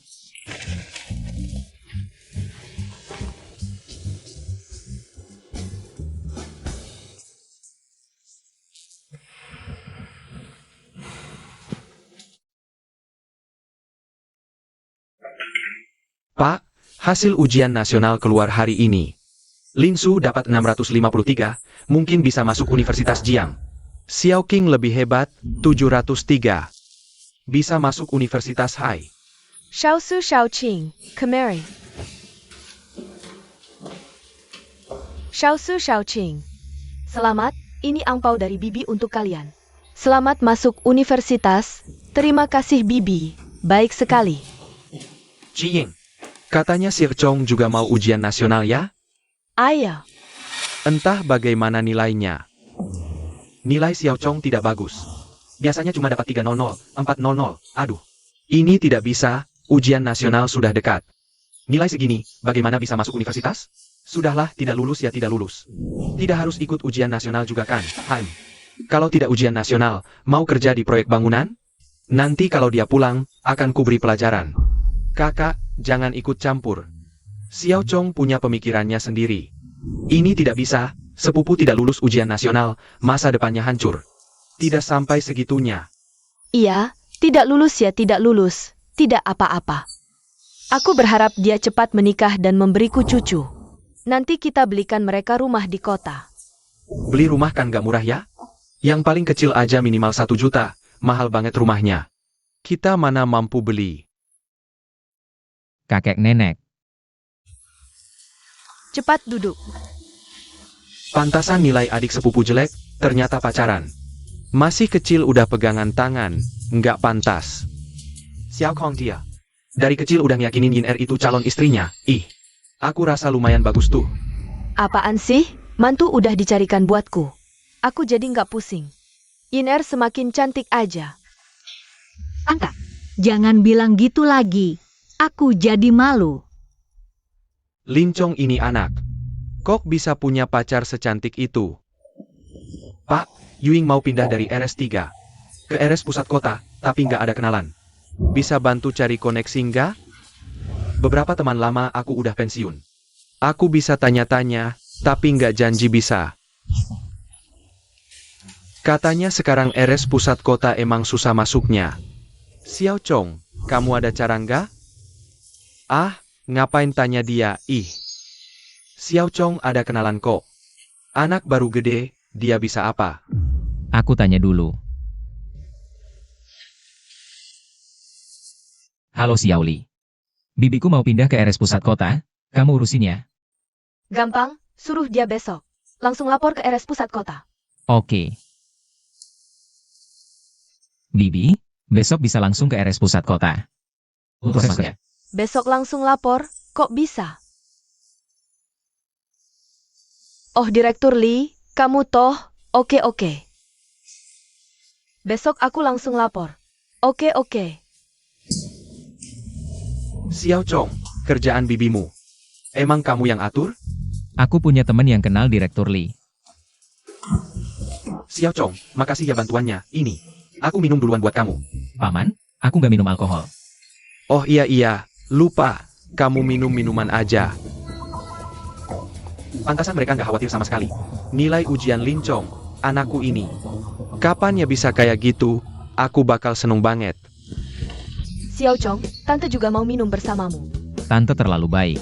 Speaker 5: Hasil ujian nasional keluar hari ini. Lin Su dapat 653, mungkin bisa masuk Universitas Jiang. Xiao Qing lebih hebat, 703. Bisa masuk Universitas Hai.
Speaker 1: Xiaosu Xiaoqing, kemari. Xiaosu Xiaoqing. Selamat, ini angpau dari Bibi untuk kalian. Selamat masuk universitas. Terima kasih Bibi, baik sekali.
Speaker 5: Jiying. Katanya Sir Chong juga mau ujian nasional ya?
Speaker 1: Ayah,
Speaker 5: Entah bagaimana nilainya. Nilai Xiao Chong tidak bagus. Biasanya cuma dapat 300, 400. Aduh. Ini tidak bisa, ujian nasional sudah dekat. Nilai segini, bagaimana bisa masuk universitas? Sudahlah, tidak lulus ya tidak lulus. Tidak harus ikut ujian nasional juga kan, Han? Kalau tidak ujian nasional, mau kerja di proyek bangunan? Nanti kalau dia pulang, akan kuberi pelajaran. Kakak, jangan ikut campur. Xiao Chong punya pemikirannya sendiri. Ini tidak bisa, sepupu tidak lulus ujian nasional, masa depannya hancur. Tidak sampai segitunya.
Speaker 1: iya, tidak lulus ya tidak lulus, tidak apa-apa. Aku berharap dia cepat menikah dan memberiku cucu. Nanti kita belikan mereka rumah di kota.
Speaker 5: Beli rumah kan gak murah ya? Yang paling kecil aja minimal 1 juta, mahal banget rumahnya. Kita mana mampu beli.
Speaker 2: Kakek nenek.
Speaker 1: Cepat duduk.
Speaker 5: Pantasan nilai adik sepupu jelek, ternyata pacaran. Masih kecil udah pegangan tangan, nggak pantas. Xiao Kong dia. Dari kecil udah ngiyakinin Yin Er itu calon istrinya. Ih, aku rasa lumayan bagus tuh.
Speaker 1: Apaan sih? Mantu udah dicarikan buatku. Aku jadi nggak pusing. Iner semakin cantik aja.
Speaker 4: Tante, jangan bilang gitu lagi. Aku jadi malu.
Speaker 5: Lin Chong ini anak. Kok bisa punya pacar secantik itu? Pak, Yuing mau pindah dari RS3 ke RS pusat kota, tapi nggak ada kenalan. Bisa bantu cari koneksi nggak? Beberapa teman lama aku udah pensiun. Aku bisa tanya-tanya, tapi nggak janji bisa. Katanya sekarang RS pusat kota emang susah masuknya. Xiao Chong, kamu ada cara nggak? Ah, ngapain tanya dia, ih. Xiao Chong ada kenalan kok. Anak baru gede, dia bisa apa?
Speaker 2: Aku tanya dulu. Halo Xiaoli. Bibiku mau pindah ke RS pusat kota, kamu urusin ya?
Speaker 1: Gampang, suruh dia besok. Langsung lapor ke RS pusat kota.
Speaker 2: Oke. Bibi, besok bisa langsung ke RS pusat kota. Prosesnya.
Speaker 1: Besok langsung lapor, kok bisa? Oh Direktur Lee, kamu toh, oke. Besok aku langsung lapor. Oke.
Speaker 5: Xiao Chong, kerjaan bibimu. Emang kamu yang atur?
Speaker 2: Aku punya teman yang kenal Direktur Lee.
Speaker 5: Xiao Chong, makasih ya bantuannya. Ini, aku minum duluan buat kamu.
Speaker 2: Paman, aku nggak minum alkohol.
Speaker 5: Oh iya, lupa. Kamu minum minuman aja. Pantasan mereka nggak khawatir sama sekali. Nilai ujian Lin Chong, anakku ini. Kapan ya bisa kayak gitu? Aku bakal seneng banget.
Speaker 1: Xiao Chong, Tante juga mau minum bersamamu.
Speaker 2: Tante terlalu baik.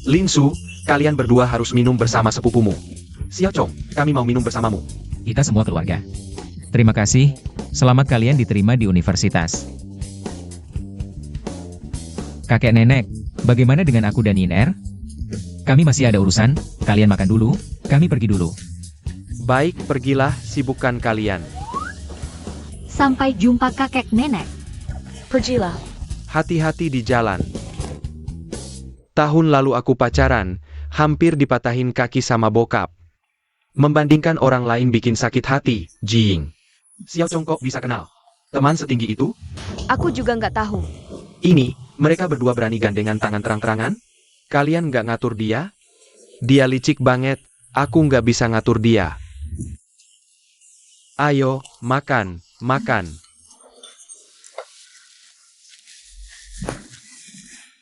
Speaker 5: Lin Su, kalian berdua harus minum bersama sepupumu. Xiao Chong, kami mau minum bersamamu.
Speaker 2: Kita semua keluarga. Terima kasih, selamat kalian diterima di universitas. Kakek nenek, bagaimana dengan aku dan Yin Er? Kami masih ada urusan, kalian makan dulu, kami pergi dulu.
Speaker 5: Baik, pergilah, sibukkan kalian.
Speaker 4: Sampai jumpa kakek nenek.
Speaker 1: Pergilah.
Speaker 5: Hati-hati di jalan. Tahun lalu aku pacaran, hampir dipatahin kaki sama bokap. Membandingkan orang lain bikin sakit hati, Jiying. Xiao Chong kok bisa kenal? Teman setinggi itu?
Speaker 1: Aku juga nggak tahu.
Speaker 5: Ini, mereka berdua berani gandengan tangan terang-terangan? Kalian nggak ngatur dia? Dia licik banget, aku nggak bisa ngatur dia. Ayo, makan.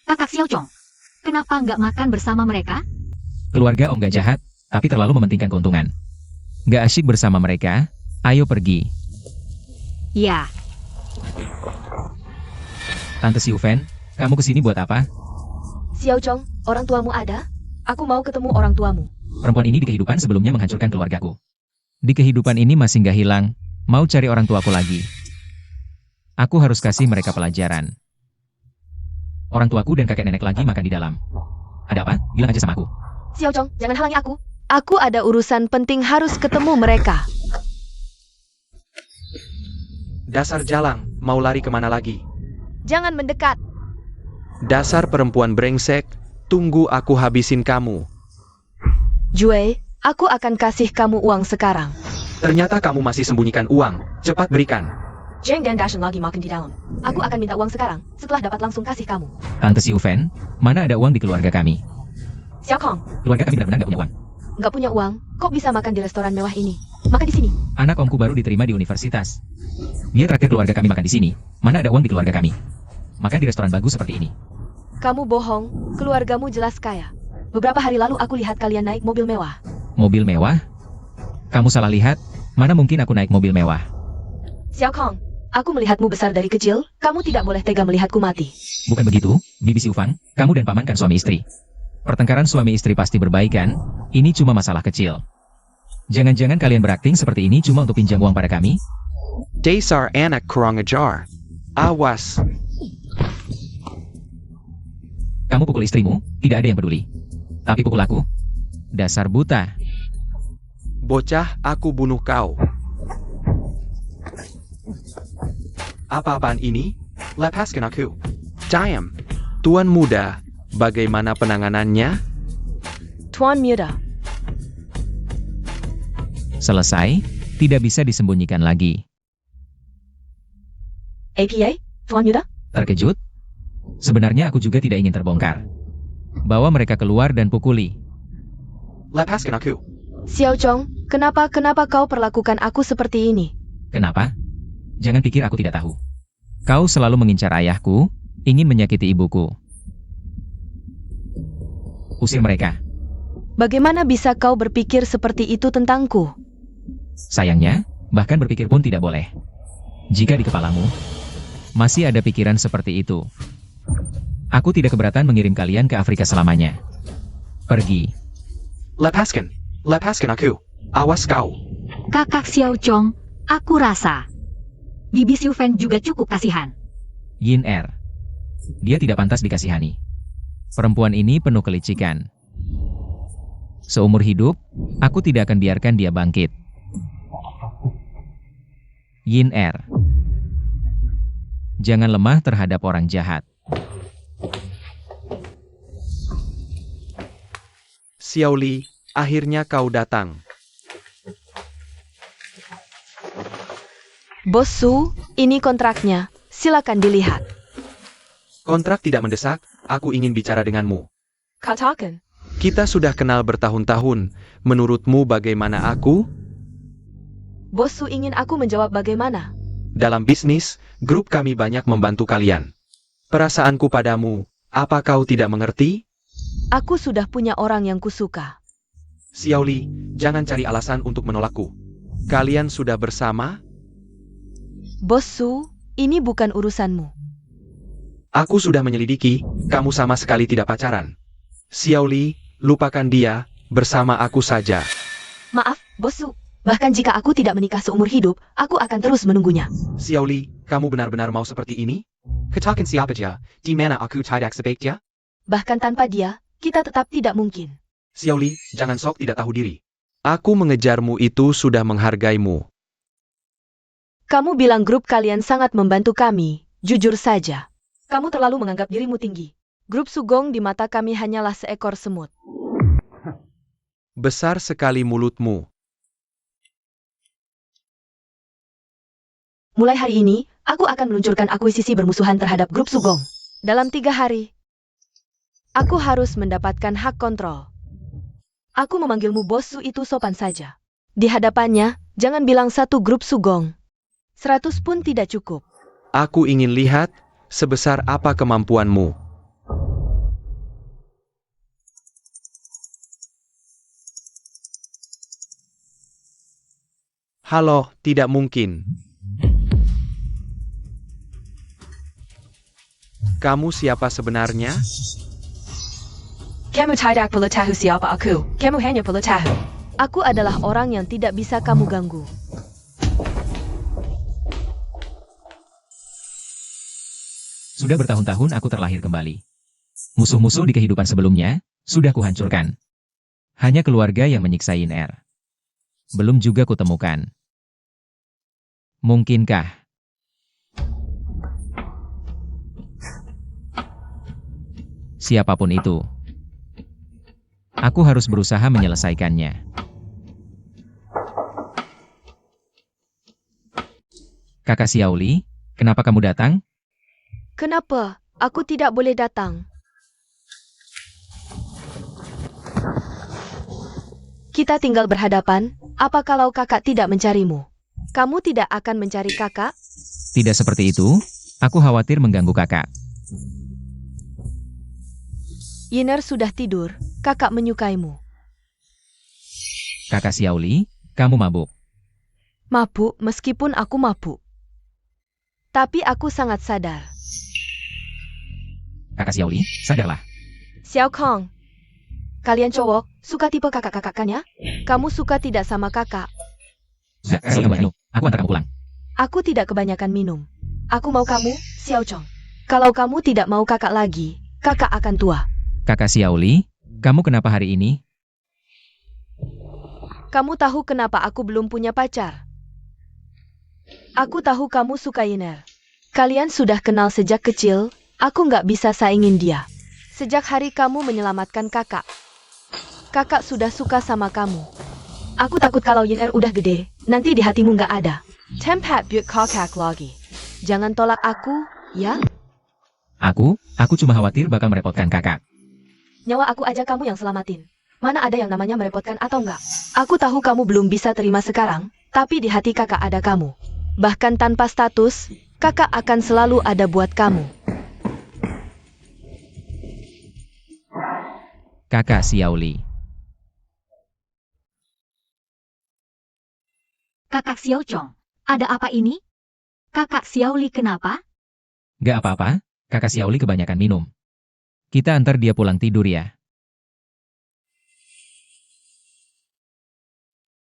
Speaker 4: Kakak Xiao Chong, kenapa nggak makan bersama mereka?
Speaker 2: Keluarga Om gak jahat, tapi terlalu mementingkan keuntungan. Gak asyik bersama mereka, ayo pergi.
Speaker 4: Ya,
Speaker 2: Tante Siufen, kamu kesini buat apa?
Speaker 1: Xiao Chong, orang tuamu ada? Aku mau ketemu orang tuamu.
Speaker 2: Perempuan ini di kehidupan sebelumnya menghancurkan keluargaku. Di kehidupan ini masih nggak hilang, mau cari orang tuaku lagi. Aku harus kasih mereka pelajaran. Orang tuaku dan kakek nenek lagi makan di dalam. Ada apa? Bilang aja sama aku.
Speaker 1: Xiao Chong, jangan halangi aku. Aku ada urusan penting harus ketemu mereka.
Speaker 5: Dasar jalang, mau lari kemana lagi?
Speaker 1: Jangan mendekat.
Speaker 5: Dasar perempuan brengsek, tunggu aku habisin kamu.
Speaker 1: Jue, aku akan kasih kamu uang sekarang.
Speaker 5: Ternyata kamu masih sembunyikan uang, cepat berikan.
Speaker 1: Zheng dan Dashen lagi makan di dalam. Aku akan minta uang sekarang, setelah dapat langsung kasih kamu.
Speaker 2: Tante Siufen, mana ada uang di keluarga kami?
Speaker 1: Xiao Kong,
Speaker 2: Keluarga kami benar-benar nggak punya uang.
Speaker 1: nggak punya uang, kok bisa makan di restoran mewah ini? Makan di sini.
Speaker 2: Anak omku baru diterima di universitas. Dia terakhir keluarga kami makan di sini. Mana ada uang di keluarga kami? Makan di restoran bagus seperti ini.
Speaker 1: Kamu bohong, keluargamu jelas kaya. Beberapa hari lalu aku lihat kalian naik mobil mewah.
Speaker 2: Mobil mewah? Kamu salah lihat, mana mungkin aku naik mobil mewah?
Speaker 1: Xiao Kong, aku melihatmu besar dari kecil, kamu tidak boleh tega melihatku mati.
Speaker 2: Bukan begitu, Bibi Siufang, kamu dan paman kan suami istri. Pertengkaran suami istri pasti berbaikan, ini cuma masalah kecil. Jangan-jangan kalian berakting seperti ini cuma untuk pinjam uang pada kami?
Speaker 5: Dasar anak kurang ajar. Awas.
Speaker 2: Kamu pukul istrimu, tidak ada yang peduli. Tapi pukul aku? Dasar buta.
Speaker 5: Bocah, aku bunuh kau. Apa-apaan ini? Lepaskan aku. Diam. Tuan muda, bagaimana penanganannya?
Speaker 1: Tuan muda,
Speaker 2: Selesai, tidak bisa disembunyikan lagi.
Speaker 1: APA, Tuan muda?
Speaker 2: Terkejut? Sebenarnya aku juga tidak ingin terbongkar. Bawa mereka keluar dan pukuli.
Speaker 5: Lepaskan aku.
Speaker 1: Xiao Chong, kenapa kau perlakukan aku seperti ini?
Speaker 2: Kenapa? Jangan pikir aku tidak tahu. Kau selalu mengincar ayahku, ingin menyakiti ibuku. Usir mereka.
Speaker 1: Bagaimana bisa kau berpikir seperti itu tentangku?
Speaker 2: Sayangnya, bahkan berpikir pun tidak boleh. Jika di kepalamu masih ada pikiran seperti itu, aku tidak keberatan mengirim kalian ke Afrika selamanya. Pergi.
Speaker 5: Lepaskan. Lepaskan aku. Awas kau.
Speaker 4: Kakak Xiao Chong, aku rasa Bibi Siufen juga cukup kasihan.
Speaker 2: Yin Er. Dia tidak pantas dikasihani. Perempuan ini penuh kelicikan. Seumur hidup, aku tidak akan biarkan dia bangkit. Yin Er. Jangan lemah terhadap orang jahat.
Speaker 5: Xiao Li, akhirnya kau datang.
Speaker 1: Bos Su, ini kontraknya. Silakan dilihat.
Speaker 5: Kontrak tidak mendesak, aku ingin bicara denganmu.
Speaker 1: Katakan.
Speaker 5: Kita sudah kenal bertahun-tahun, menurutmu bagaimana aku?
Speaker 1: Bos Su ingin aku menjawab bagaimana?
Speaker 5: Dalam bisnis, grup kami banyak membantu kalian. Perasaanku padamu, apa kau tidak mengerti?
Speaker 1: Aku sudah punya orang yang kusuka.
Speaker 5: Xiao Li, jangan cari alasan untuk menolakku. Kalian sudah bersama?
Speaker 1: Bos Su, ini bukan urusanmu.
Speaker 5: Aku sudah menyelidiki, kamu sama sekali tidak pacaran. Xiao Li, lupakan dia, bersama aku saja.
Speaker 1: Maaf, Bos Su. Bahkan jika aku tidak menikah seumur hidup, aku akan terus menunggunya.
Speaker 5: Xiao Li, kamu benar-benar mau seperti ini? Katakan siapa dia, di mana aku tidak sebaiknya?
Speaker 1: Bahkan tanpa dia, kita tetap tidak mungkin.
Speaker 5: Xiao Li, jangan sok tidak tahu diri. Aku mengejarmu itu sudah menghargaimu.
Speaker 1: Kamu bilang grup kalian sangat membantu kami, jujur saja. Kamu terlalu menganggap dirimu tinggi. Grup Sugong di mata kami hanyalah seekor semut.
Speaker 5: Besar sekali mulutmu.
Speaker 1: Mulai hari ini, aku akan meluncurkan akuisisi bermusuhan terhadap grup Sugong. Dalam 3 hari, aku harus mendapatkan hak kontrol. Aku memanggilmu Bos Su itu sopan saja. Di hadapannya, jangan bilang satu grup Sugong. 100 pun tidak cukup.
Speaker 5: Aku ingin lihat, sebesar apa kemampuanmu. Halo, tidak mungkin. Kamu siapa sebenarnya?
Speaker 1: Kamu tidak perlu tahu siapa aku. Kamu hanya perlu tahu. Aku adalah orang yang tidak bisa kamu ganggu.
Speaker 2: Sudah bertahun-tahun aku terlahir kembali. Musuh-musuh di kehidupan sebelumnya, sudah kuhancurkan. Hanya keluarga yang menyiksa Yin-Er. Belum juga kutemukan. Mungkinkah? Siapapun itu. Aku harus berusaha menyelesaikannya. Kakak Xiaoli, kenapa kamu datang?
Speaker 1: Kenapa? Aku tidak boleh datang. Kita tinggal berhadapan, apa kalau kakak tidak mencarimu? Kamu tidak akan mencari kakak?
Speaker 2: Tidak seperti itu, aku khawatir mengganggu kakak.
Speaker 1: Yin-Er sudah tidur, kakak menyukaimu.
Speaker 2: Kakak Xiaoli, kamu mabuk.
Speaker 1: Mabuk meskipun aku mabuk. Tapi aku sangat sadar.
Speaker 2: Kakak Xiaoli, sadarlah.
Speaker 1: Xiao Kong, kalian cowok, suka tipe kakak-kakak kan ya? Kamu suka tidak sama kakak?
Speaker 2: Kasih kamu minum, aku antar kamu pulang.
Speaker 1: Aku tidak kebanyakan minum. Aku mau kamu, Xiao Chong. Kalau kamu tidak mau kakak lagi, kakak akan tua.
Speaker 2: Kakak Xiaoli, kamu kenapa hari ini?
Speaker 1: Kamu tahu kenapa aku belum punya pacar? Aku tahu kamu suka Yin-Er. Kalian sudah kenal sejak kecil, aku nggak bisa saingin dia. Sejak hari kamu menyelamatkan kakak. Kakak sudah suka sama kamu. Aku takut kalau Yin-Er udah gede, nanti di hatimu nggak ada. Tempat buat kakak lagi. Jangan tolak aku, ya?
Speaker 2: Aku cuma khawatir bakal merepotkan kakak.
Speaker 1: Nyawa aku aja kamu yang selamatin. Mana ada yang namanya merepotkan atau enggak? Aku tahu kamu belum bisa terima sekarang, tapi di hati kakak ada kamu. Bahkan tanpa status, kakak akan selalu ada buat kamu.
Speaker 2: Kakak Xiaoli.
Speaker 4: Kakak Xiao Chong, ada apa ini? Kakak Xiaoli kenapa?
Speaker 2: Gak apa-apa, kakak Xiaoli kebanyakan minum. Kita antar dia pulang tidur ya.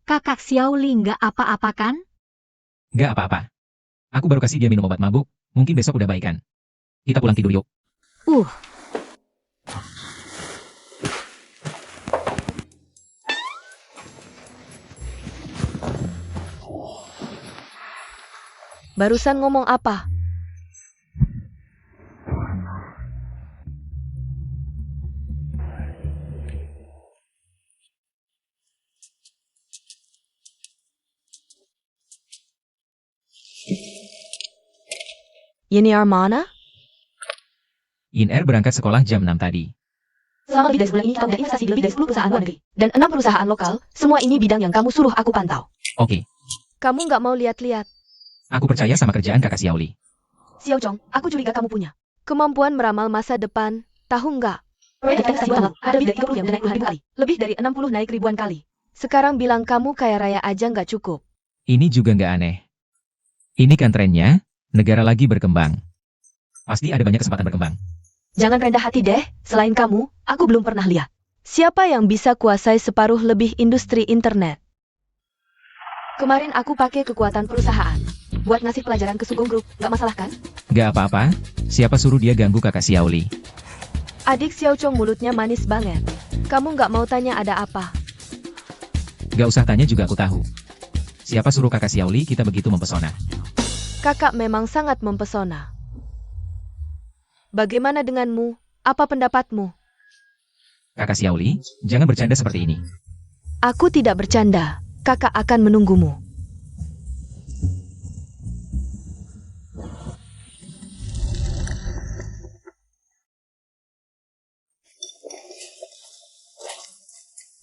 Speaker 4: Kakak Xiaoli nggak apa-apa kan?
Speaker 2: Gak apa-apa. Aku baru kasih dia minum obat mabuk, mungkin besok udah baikan. Kita pulang tidur yuk.
Speaker 1: Barusan ngomong apa? Yin-Er mana?
Speaker 2: Yin-Er berangkat sekolah jam 6 tadi.
Speaker 1: Selama lebih dari sebulan ini kita udah investasi di lebih dari 10 perusahaan luar negeri. Dan 6 perusahaan lokal, semua ini bidang yang kamu suruh aku pantau.
Speaker 2: Oke,
Speaker 1: Kamu nggak mau lihat-lihat.
Speaker 2: aku percaya sama kerjaan kakak Xiaoli.
Speaker 1: Xiao Chong, aku curiga kamu punya kemampuan meramal masa depan, tahu nggak? Proyek investasi tanggal, ada lebih dari 30 yang udah naik puluhan ribu kali. Lebih dari 60 naik ribuan kali. Sekarang bilang kamu kaya raya aja nggak cukup.
Speaker 2: Ini juga nggak aneh. Ini kan trennya, negara lagi berkembang. Pasti ada banyak kesempatan berkembang.
Speaker 1: Jangan rendah hati deh, selain kamu, aku belum pernah lihat. Siapa yang bisa kuasai separuh lebih industri internet? Kemarin aku pakai kekuatan perusahaan. Buat ngasih pelajaran ke Sugong Group, nggak masalah kan?
Speaker 2: Gak apa-apa, siapa suruh dia ganggu kakak Xiaoli?
Speaker 1: Adik Xiao Chong mulutnya manis banget. Kamu nggak mau tanya ada apa?
Speaker 2: Gak usah tanya juga aku tahu. Siapa suruh kakak Xiaoli kita begitu mempesona?
Speaker 1: Kakak memang sangat mempesona. Bagaimana denganmu? Apa pendapatmu?
Speaker 2: Kakak Xiaoli, jangan bercanda seperti ini.
Speaker 1: Aku tidak bercanda. Kakak akan menunggumu.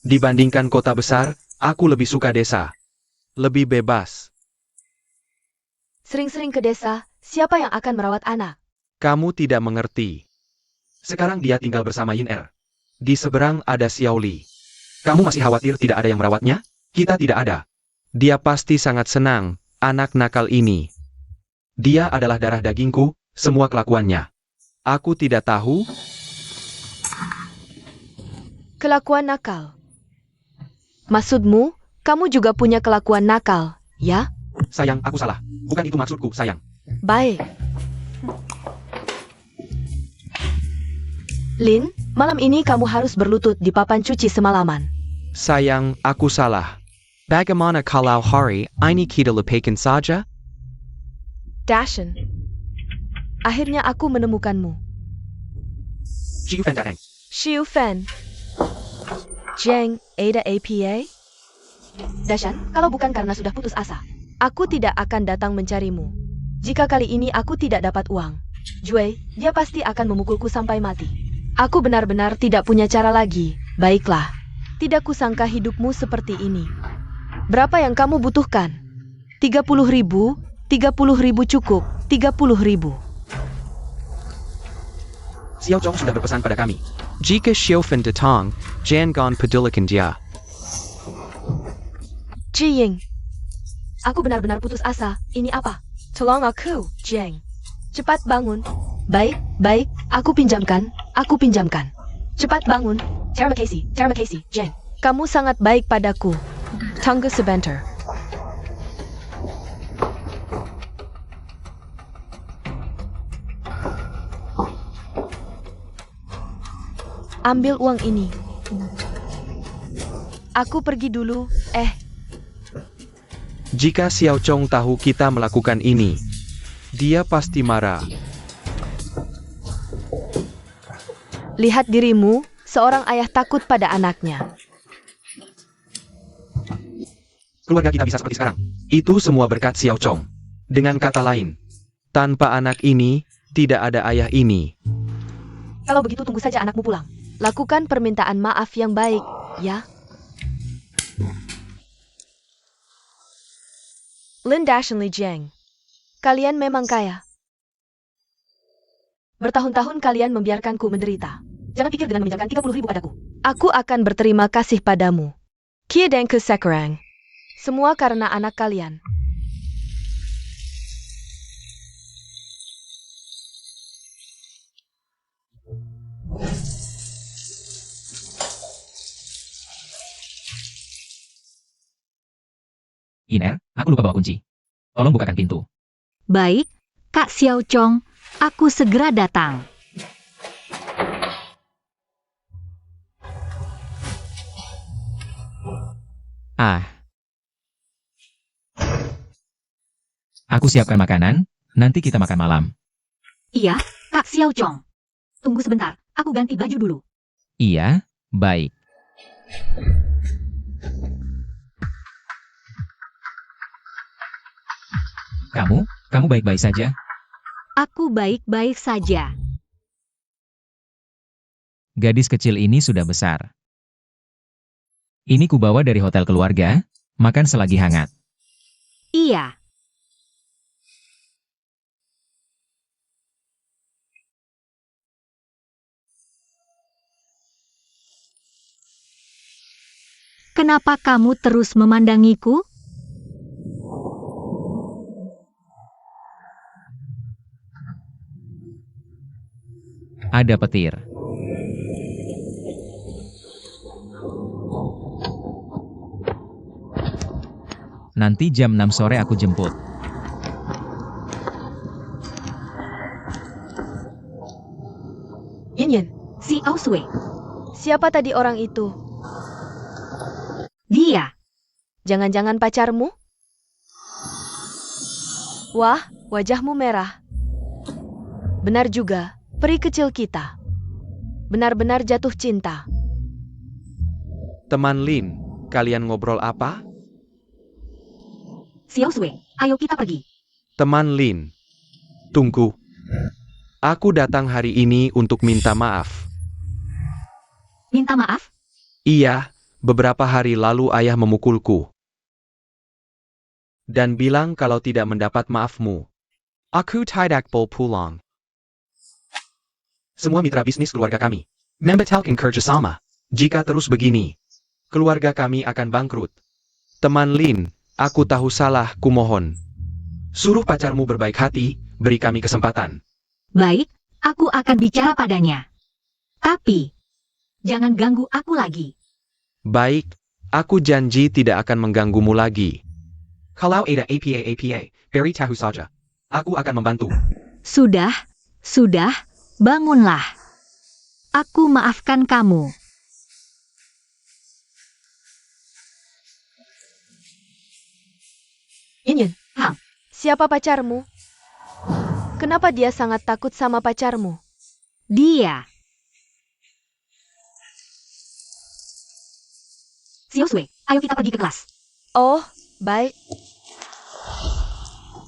Speaker 5: Dibandingkan kota besar, aku lebih suka desa. Lebih bebas.
Speaker 1: Sering-sering ke desa, siapa yang akan merawat anak?
Speaker 5: Kamu tidak mengerti. Sekarang dia tinggal bersama Yin-Er. Di seberang ada Xiaoli. Kamu masih khawatir tidak ada yang merawatnya? Kita tidak ada. Dia pasti sangat senang, anak nakal ini. Dia adalah darah dagingku, semua kelakuannya. Aku tidak tahu.
Speaker 1: Kelakuan nakal. Maksudmu, kamu juga punya kelakuan nakal, ya?
Speaker 5: Sayang, aku salah. Bukan itu maksudku, sayang.
Speaker 1: Baik. Lin, malam ini kamu harus berlutut di papan cuci semalaman.
Speaker 5: Sayang, aku salah. Bagaimana kalau hari ini kita lupakan saja?
Speaker 1: Dashen. Akhirnya aku menemukanmu.
Speaker 5: Jiu Fan datang.
Speaker 1: Xiu Fan. Jeng, Ada APA? Dashan, kalau bukan karena sudah putus asa, aku tidak akan datang mencarimu. Jika kali ini aku tidak dapat uang, Jue, dia pasti akan memukulku sampai mati. Aku benar-benar tidak punya cara lagi. Baiklah. Tidak kusangka hidupmu seperti ini. Berapa yang kamu butuhkan? 30.000? 30.000 cukup. 30.000.
Speaker 5: Xiao Zhong sudah berpesan pada kami. Jika Xiao Fan datang, jangan pedulikan dia.
Speaker 1: Ji Ying. Aku benar-benar putus asa. Ini apa? Tolong aku, Jeng. Cepat bangun. Baik, baik. Aku pinjamkan. Aku pinjamkan. Cepat bangun. Terima kasih, Jeng. Kamu sangat baik padaku. Tunggu sebentar. Ambil uang ini. Aku pergi dulu.
Speaker 5: Jika Xiao Zhong tahu kita melakukan ini, dia pasti marah.
Speaker 1: Lihat dirimu, seorang ayah takut pada anaknya.
Speaker 5: Keluarga kita bisa seperti sekarang. Itu semua berkat Xiao Zhong. Dengan kata lain, tanpa anak ini, tidak ada ayah ini.
Speaker 1: Kalau begitu tunggu saja anakmu pulang. Lakukan permintaan maaf yang baik, ya. Lin Dashen Li Jeng. Kalian memang kaya. Bertahun-tahun kalian membiarkanku menderita. Jangan pikir dengan meminjamkan 30.000 padaku. Aku akan berterima kasih padamu. Kia Dengke Sekerang. Semua karena anak kalian.
Speaker 2: Iner, aku lupa bawa kunci. Tolong bukakan pintu.
Speaker 4: Baik, Kak Xiao Zhong, aku segera datang.
Speaker 2: Aku siapkan makanan, nanti kita makan malam.
Speaker 4: Iya, Kak Xiao Zhong. Tunggu sebentar, aku ganti baju dulu.
Speaker 2: Iya, baik. Kamu baik-baik saja?
Speaker 4: Aku baik-baik saja.
Speaker 2: Gadis kecil ini sudah besar. Ini kubawa dari hotel keluarga, makan selagi hangat.
Speaker 4: Iya. Kenapa kamu terus memandangiku?
Speaker 2: Ada petir. Nanti jam 6 sore aku jemput.
Speaker 1: Yin Yin,
Speaker 4: Si Auswei.
Speaker 1: siapa tadi orang itu?
Speaker 4: Dia.
Speaker 1: Jangan-jangan pacarmu? Wah, wajahmu merah. Benar juga, peri kecil kita. Benar-benar jatuh cinta.
Speaker 5: Teman Lin, kalian ngobrol apa?
Speaker 4: Si Auswei, ayo kita pergi.
Speaker 5: Teman Lin, tunggu. Aku datang hari ini untuk minta maaf.
Speaker 4: Minta maaf?
Speaker 5: Iya, beberapa hari lalu ayah memukulku. Dan bilang kalau tidak mendapat maafmu. Aku tidak boleh pulang. Semua mitra bisnis keluarga kami membatalkan kerjasama. Jika terus begini, keluarga kami akan bangkrut. Teman Lin, aku tahu salah, kumohon. Suruh pacarmu berbaik hati, beri kami kesempatan.
Speaker 4: Baik, aku akan bicara padanya. Tapi, jangan ganggu aku lagi.
Speaker 5: Baik, aku janji tidak akan mengganggumu lagi. Kalau ada apa, beritahu saja. Aku akan membantu.
Speaker 4: Sudah, bangunlah. Aku maafkan kamu.
Speaker 1: Yin,
Speaker 4: Hang.
Speaker 1: siapa pacarmu? Kenapa dia sangat takut sama pacarmu?
Speaker 4: Dia. Xiaosui, ayo kita pergi ke kelas.
Speaker 1: Oh, baik.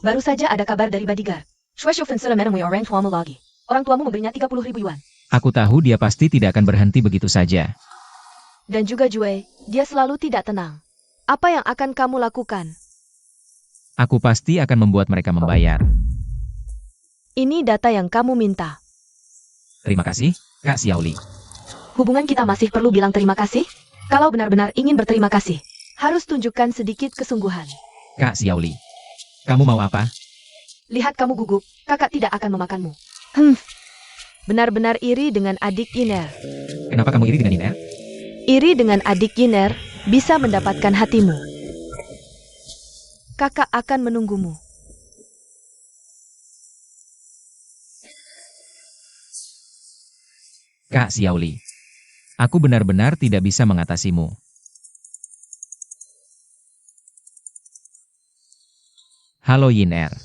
Speaker 1: Baru saja ada kabar dari bodyguard. Shui Shufeng sudah menemui orang tuamu lagi. Orang tuamu memberinya 30.000 yuan.
Speaker 2: Aku tahu dia pasti tidak akan berhenti begitu saja.
Speaker 1: Dan juga Jue, dia selalu tidak tenang. Apa yang akan kamu lakukan?
Speaker 2: Aku pasti akan membuat mereka membayar.
Speaker 1: Ini data yang kamu minta.
Speaker 2: Terima kasih, Kak Xiaoli.
Speaker 1: Hubungan kita masih perlu bilang terima kasih? Kalau benar-benar ingin berterima kasih, harus tunjukkan sedikit kesungguhan.
Speaker 2: Kak Xiaoli, kamu mau apa?
Speaker 1: Lihat kamu gugup, kakak tidak akan memakanmu. Benar-benar iri dengan adik Yiner.
Speaker 2: Kenapa kamu iri dengan Yiner?
Speaker 1: Iri dengan adik Yiner bisa mendapatkan hatimu. Kakak akan menunggumu.
Speaker 2: Kak Xiaoli, aku benar-benar tidak bisa mengatasimu. Halo Yiner.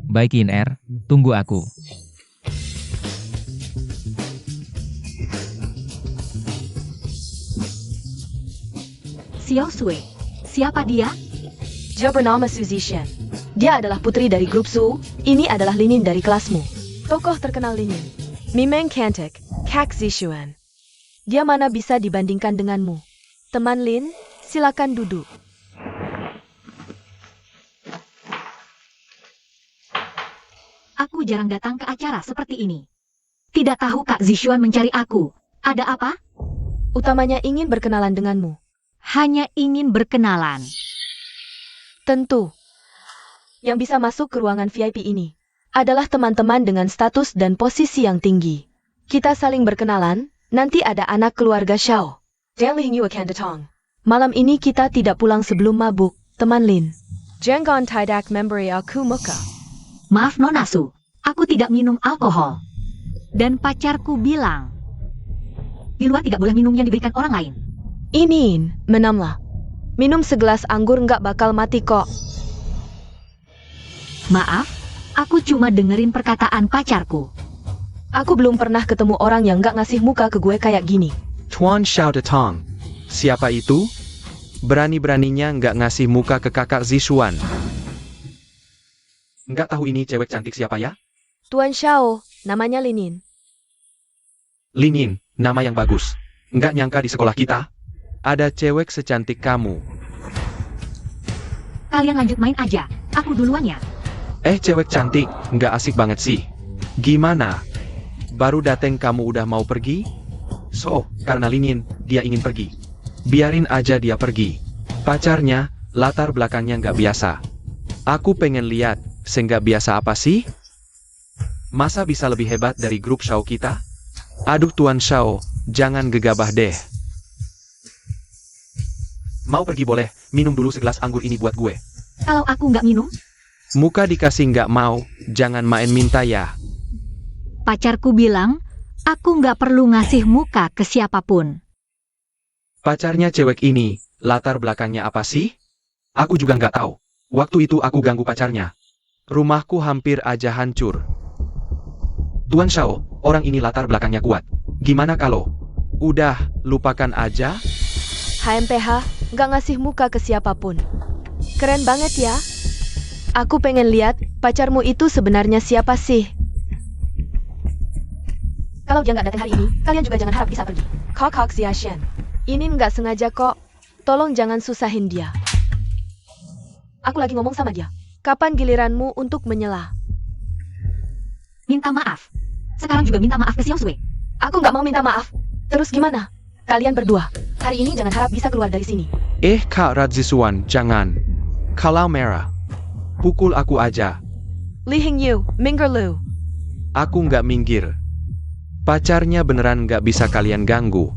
Speaker 2: Baik Yiner, tunggu aku.
Speaker 4: Xiaosui, siapa dia?
Speaker 1: Dia bernama Suzy Shen. Dia adalah putri dari grup Su. Ini adalah Linin dari kelasmu. Tokoh terkenal Linin. Mimeng cantik, Kak Zishuan. Dia mana bisa dibandingkan denganmu? Teman Lin, silakan duduk.
Speaker 4: Aku jarang datang ke acara seperti ini. Tidak tahu Kak Zishuan mencari aku. Ada apa?
Speaker 1: Utamanya ingin berkenalan denganmu.
Speaker 4: Hanya ingin berkenalan.
Speaker 1: Tentu. Yang bisa masuk ke ruangan VIP ini adalah teman-teman dengan status dan posisi yang tinggi. Kita saling berkenalan, nanti ada anak keluarga Xiao. Jangan Ling Yu akan datang. Malam ini kita tidak pulang sebelum mabuk, teman Lin. Jangan tidak memberi aku muka.
Speaker 4: Maaf Nona Su, aku tidak minum alkohol. Dan pacarku bilang, di luar tidak boleh minum yang diberikan orang lain.
Speaker 1: Ini, menamlah. Minum segelas anggur nggak bakal mati kok.
Speaker 4: Maaf, aku cuma dengerin perkataan pacarku.
Speaker 1: Aku belum pernah ketemu orang yang nggak ngasih muka ke gue kayak gini.
Speaker 5: Tuan Xiao Datang. Siapa itu? Berani-beraninya nggak ngasih muka ke kakak Zishuan. Nggak tahu ini cewek cantik siapa ya?
Speaker 1: Tuan Xiao, namanya Linin.
Speaker 5: Linin, nama yang bagus. Nggak nyangka di sekolah kita ada cewek secantik kamu.
Speaker 4: Kalian lanjut main aja, aku duluan ya.
Speaker 5: Cewek cantik, nggak asik banget sih. Gimana? Baru dateng kamu udah mau pergi? So, karena Linin, dia ingin pergi. Biarin aja dia pergi. Pacarnya, latar belakangnya nggak biasa. Aku pengen lihat, nggak biasa apa sih? Masa bisa lebih hebat dari grup Xiao kita? Aduh Tuan Xiao, jangan gegabah deh. Mau pergi boleh, minum dulu segelas anggur ini buat gue.
Speaker 4: Kalau aku nggak minum,
Speaker 5: Muka dikasih nggak mau, jangan main minta ya.
Speaker 4: pacarku bilang, aku nggak perlu ngasih muka ke siapapun.
Speaker 5: Pacarnya cewek ini, latar belakangnya apa sih? Aku juga nggak tahu. Waktu itu aku ganggu pacarnya. Rumahku hampir aja hancur. Tuan Xiao, orang ini latar belakangnya kuat. Gimana kalau? Udah, lupakan aja.
Speaker 1: HMPH, nggak ngasih muka ke siapapun. Keren banget ya. Aku pengen lihat, pacarmu itu sebenarnya siapa sih? Kalau dia nggak datang hari ini, kalian juga jangan harap bisa pergi. Kok Xiaoshen. Ini nggak sengaja kok. Tolong jangan susahin dia. Aku lagi ngomong sama dia. Kapan giliranmu untuk menyela?
Speaker 4: Minta maaf. Sekarang juga minta maaf ke Xiaosui.
Speaker 1: Aku nggak mau minta maaf. Terus gimana? Kalian berdua, hari ini jangan harap bisa keluar dari sini.
Speaker 5: Kak Radzisuan, jangan. Kalau merah, pukul aku aja.
Speaker 1: Li Hingyu, minggir lu.
Speaker 5: Aku nggak minggir. Pacarnya beneran nggak bisa kalian ganggu.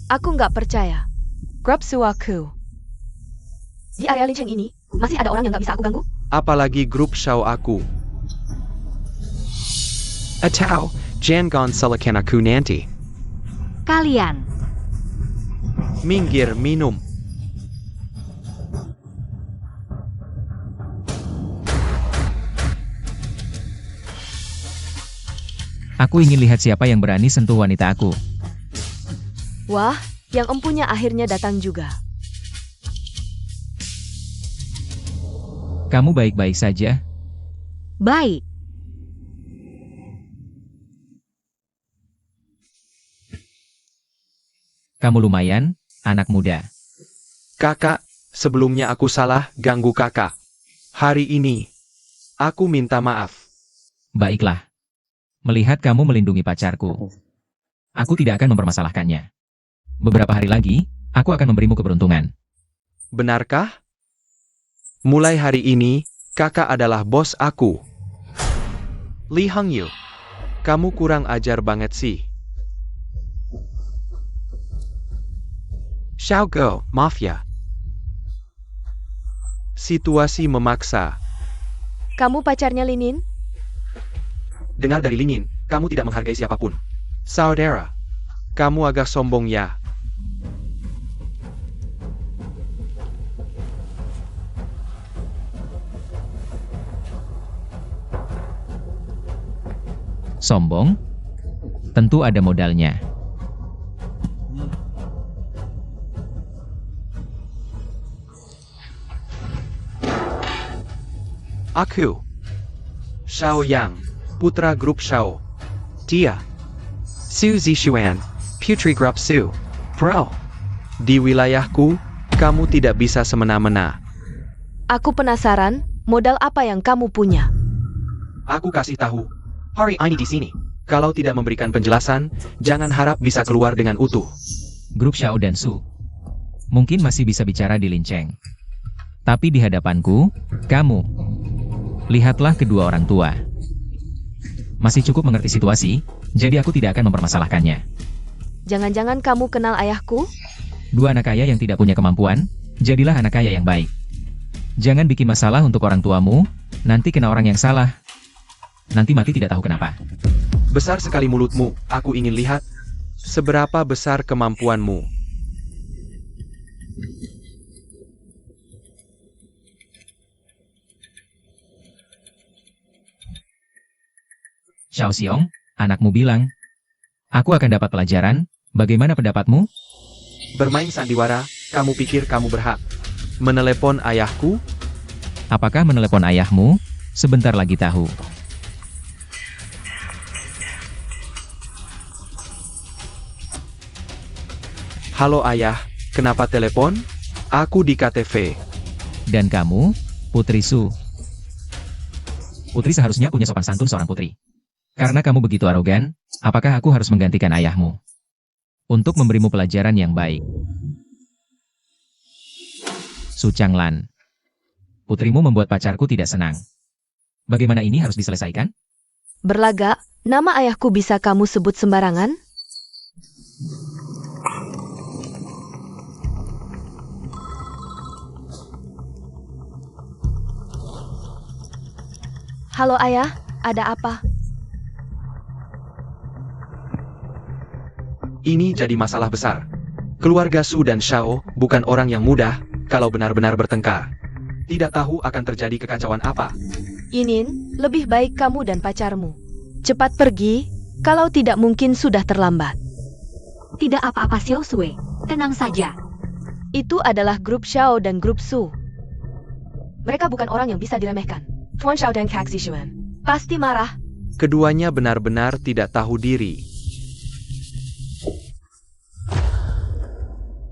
Speaker 1: Aku nggak percaya. Grup Su aku. Di area Lincheng ini, masih ada orang yang nggak bisa aku ganggu?
Speaker 5: Apalagi grup Shao aku. Atau, jangan salahkan aku nanti.
Speaker 4: Kalian.
Speaker 5: Minggir minum.
Speaker 2: Aku ingin lihat siapa yang berani sentuh wanita aku.
Speaker 1: Wah, yang empunya akhirnya datang juga.
Speaker 2: Kamu baik-baik saja?
Speaker 4: Baik.
Speaker 2: Kamu lumayan, anak muda.
Speaker 5: Kakak, sebelumnya aku salah ganggu kakak. Hari ini, aku minta maaf.
Speaker 2: Baiklah. Melihat kamu melindungi pacarku, aku tidak akan mempermasalahkannya. Beberapa hari lagi, aku akan memberimu keberuntungan.
Speaker 5: Benarkah? Mulai hari ini, kakak adalah bos aku. Li Hangyu, kamu kurang ajar banget sih. Xiao Go, Mafia. Situasi memaksa.
Speaker 1: Kamu pacarnya Linin?
Speaker 5: Dengar dari Linin, kamu tidak menghargai siapapun. Saudara, kamu agak sombong ya.
Speaker 2: Sombong? Tentu ada modalnya.
Speaker 5: Aku, Xiao Yang, putra grup Shao. Dia, Su Zixuan, putri grup Su. Pro. Di wilayahku, kamu tidak bisa semena-mena.
Speaker 1: Aku penasaran, modal apa yang kamu punya?
Speaker 5: Aku kasih tahu. Hari ini di sini. Kalau tidak memberikan penjelasan, jangan harap bisa keluar dengan utuh.
Speaker 2: Grup Xiao dan Su mungkin masih bisa bicara di Lincheng. Tapi di hadapanku, kamu. Lihatlah kedua orang tua. Masih cukup mengerti situasi, jadi aku tidak akan mempermasalahkannya.
Speaker 1: Jangan-jangan kamu kenal ayahku?
Speaker 2: Dua anak kaya yang tidak punya kemampuan, jadilah anak kaya yang baik. Jangan bikin masalah untuk orang tuamu, nanti kena orang yang salah. Nanti mati tidak tahu kenapa.
Speaker 5: Besar sekali mulutmu, aku ingin lihat. Seberapa besar kemampuanmu?
Speaker 2: Xiao Xiong, anakmu bilang, aku akan dapat pelajaran, bagaimana pendapatmu?
Speaker 5: Bermain sandiwara, kamu pikir kamu berhak menelepon ayahku?
Speaker 2: Apakah menelepon ayahmu? Sebentar lagi tahu.
Speaker 5: Halo ayah, kenapa telepon? Aku di KTV.
Speaker 2: Dan kamu, Putri Su. Putri seharusnya punya sopan santun seorang putri. Karena kamu begitu arogan, apakah aku harus menggantikan ayahmu? Untuk memberimu pelajaran yang baik. Su Changlan. Putrimu membuat pacarku tidak senang. Bagaimana ini harus diselesaikan?
Speaker 1: Berlagak, nama ayahku bisa kamu sebut sembarangan? Halo ayah, ada apa?
Speaker 5: Ini jadi masalah besar. Keluarga Su dan Xiao bukan orang yang mudah kalau benar-benar bertengkar. Tidak tahu akan terjadi kekacauan apa.
Speaker 1: Inin, lebih baik kamu dan pacarmu cepat pergi, kalau tidak mungkin sudah terlambat.
Speaker 4: Tidak apa-apa Xiao Sui, tenang saja.
Speaker 1: Itu adalah grup Xiao dan grup Su. Mereka bukan orang yang bisa diremehkan. Tuan Xiao dan Kak Zixuan pasti marah.
Speaker 5: Keduanya benar-benar tidak tahu diri.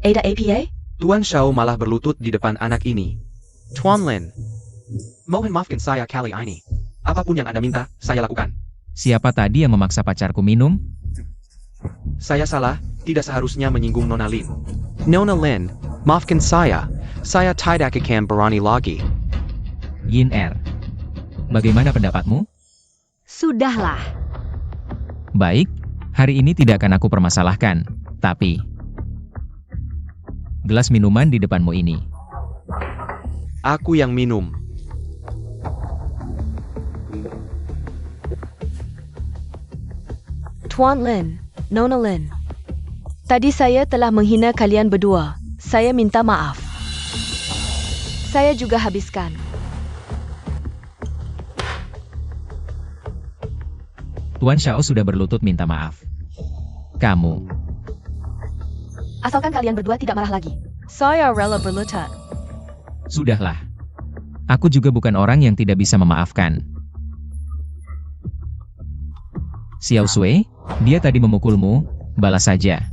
Speaker 1: Ada APA?
Speaker 5: Tuan Xiao malah berlutut di depan anak ini. Tuan Lin, mohon maafkan saya kali ini. Apapun yang Anda minta, saya lakukan.
Speaker 2: Siapa tadi yang memaksa pacarku minum?
Speaker 5: Saya salah, tidak seharusnya menyinggung Nona Lin. Nona Lin, maafkan saya tidak akan berani lagi.
Speaker 2: Yin Er. Bagaimana pendapatmu?
Speaker 4: Sudahlah.
Speaker 2: Baik, hari ini tidak akan aku permasalahkan, tapi... Gelas minuman di depanmu ini.
Speaker 5: Aku yang minum.
Speaker 1: Tuan Lin, Nona Lin. Tadi saya telah menghina kalian berdua. Saya minta maaf. Saya juga habiskan.
Speaker 2: Tuan Xiao sudah berlutut minta maaf. Kamu,
Speaker 1: Asalkan kalian berdua tidak marah lagi. Saya rela berlutut.
Speaker 2: sudahlah. Aku juga bukan orang yang tidak bisa memaafkan. Xiao Sui, dia tadi memukulmu, balas saja.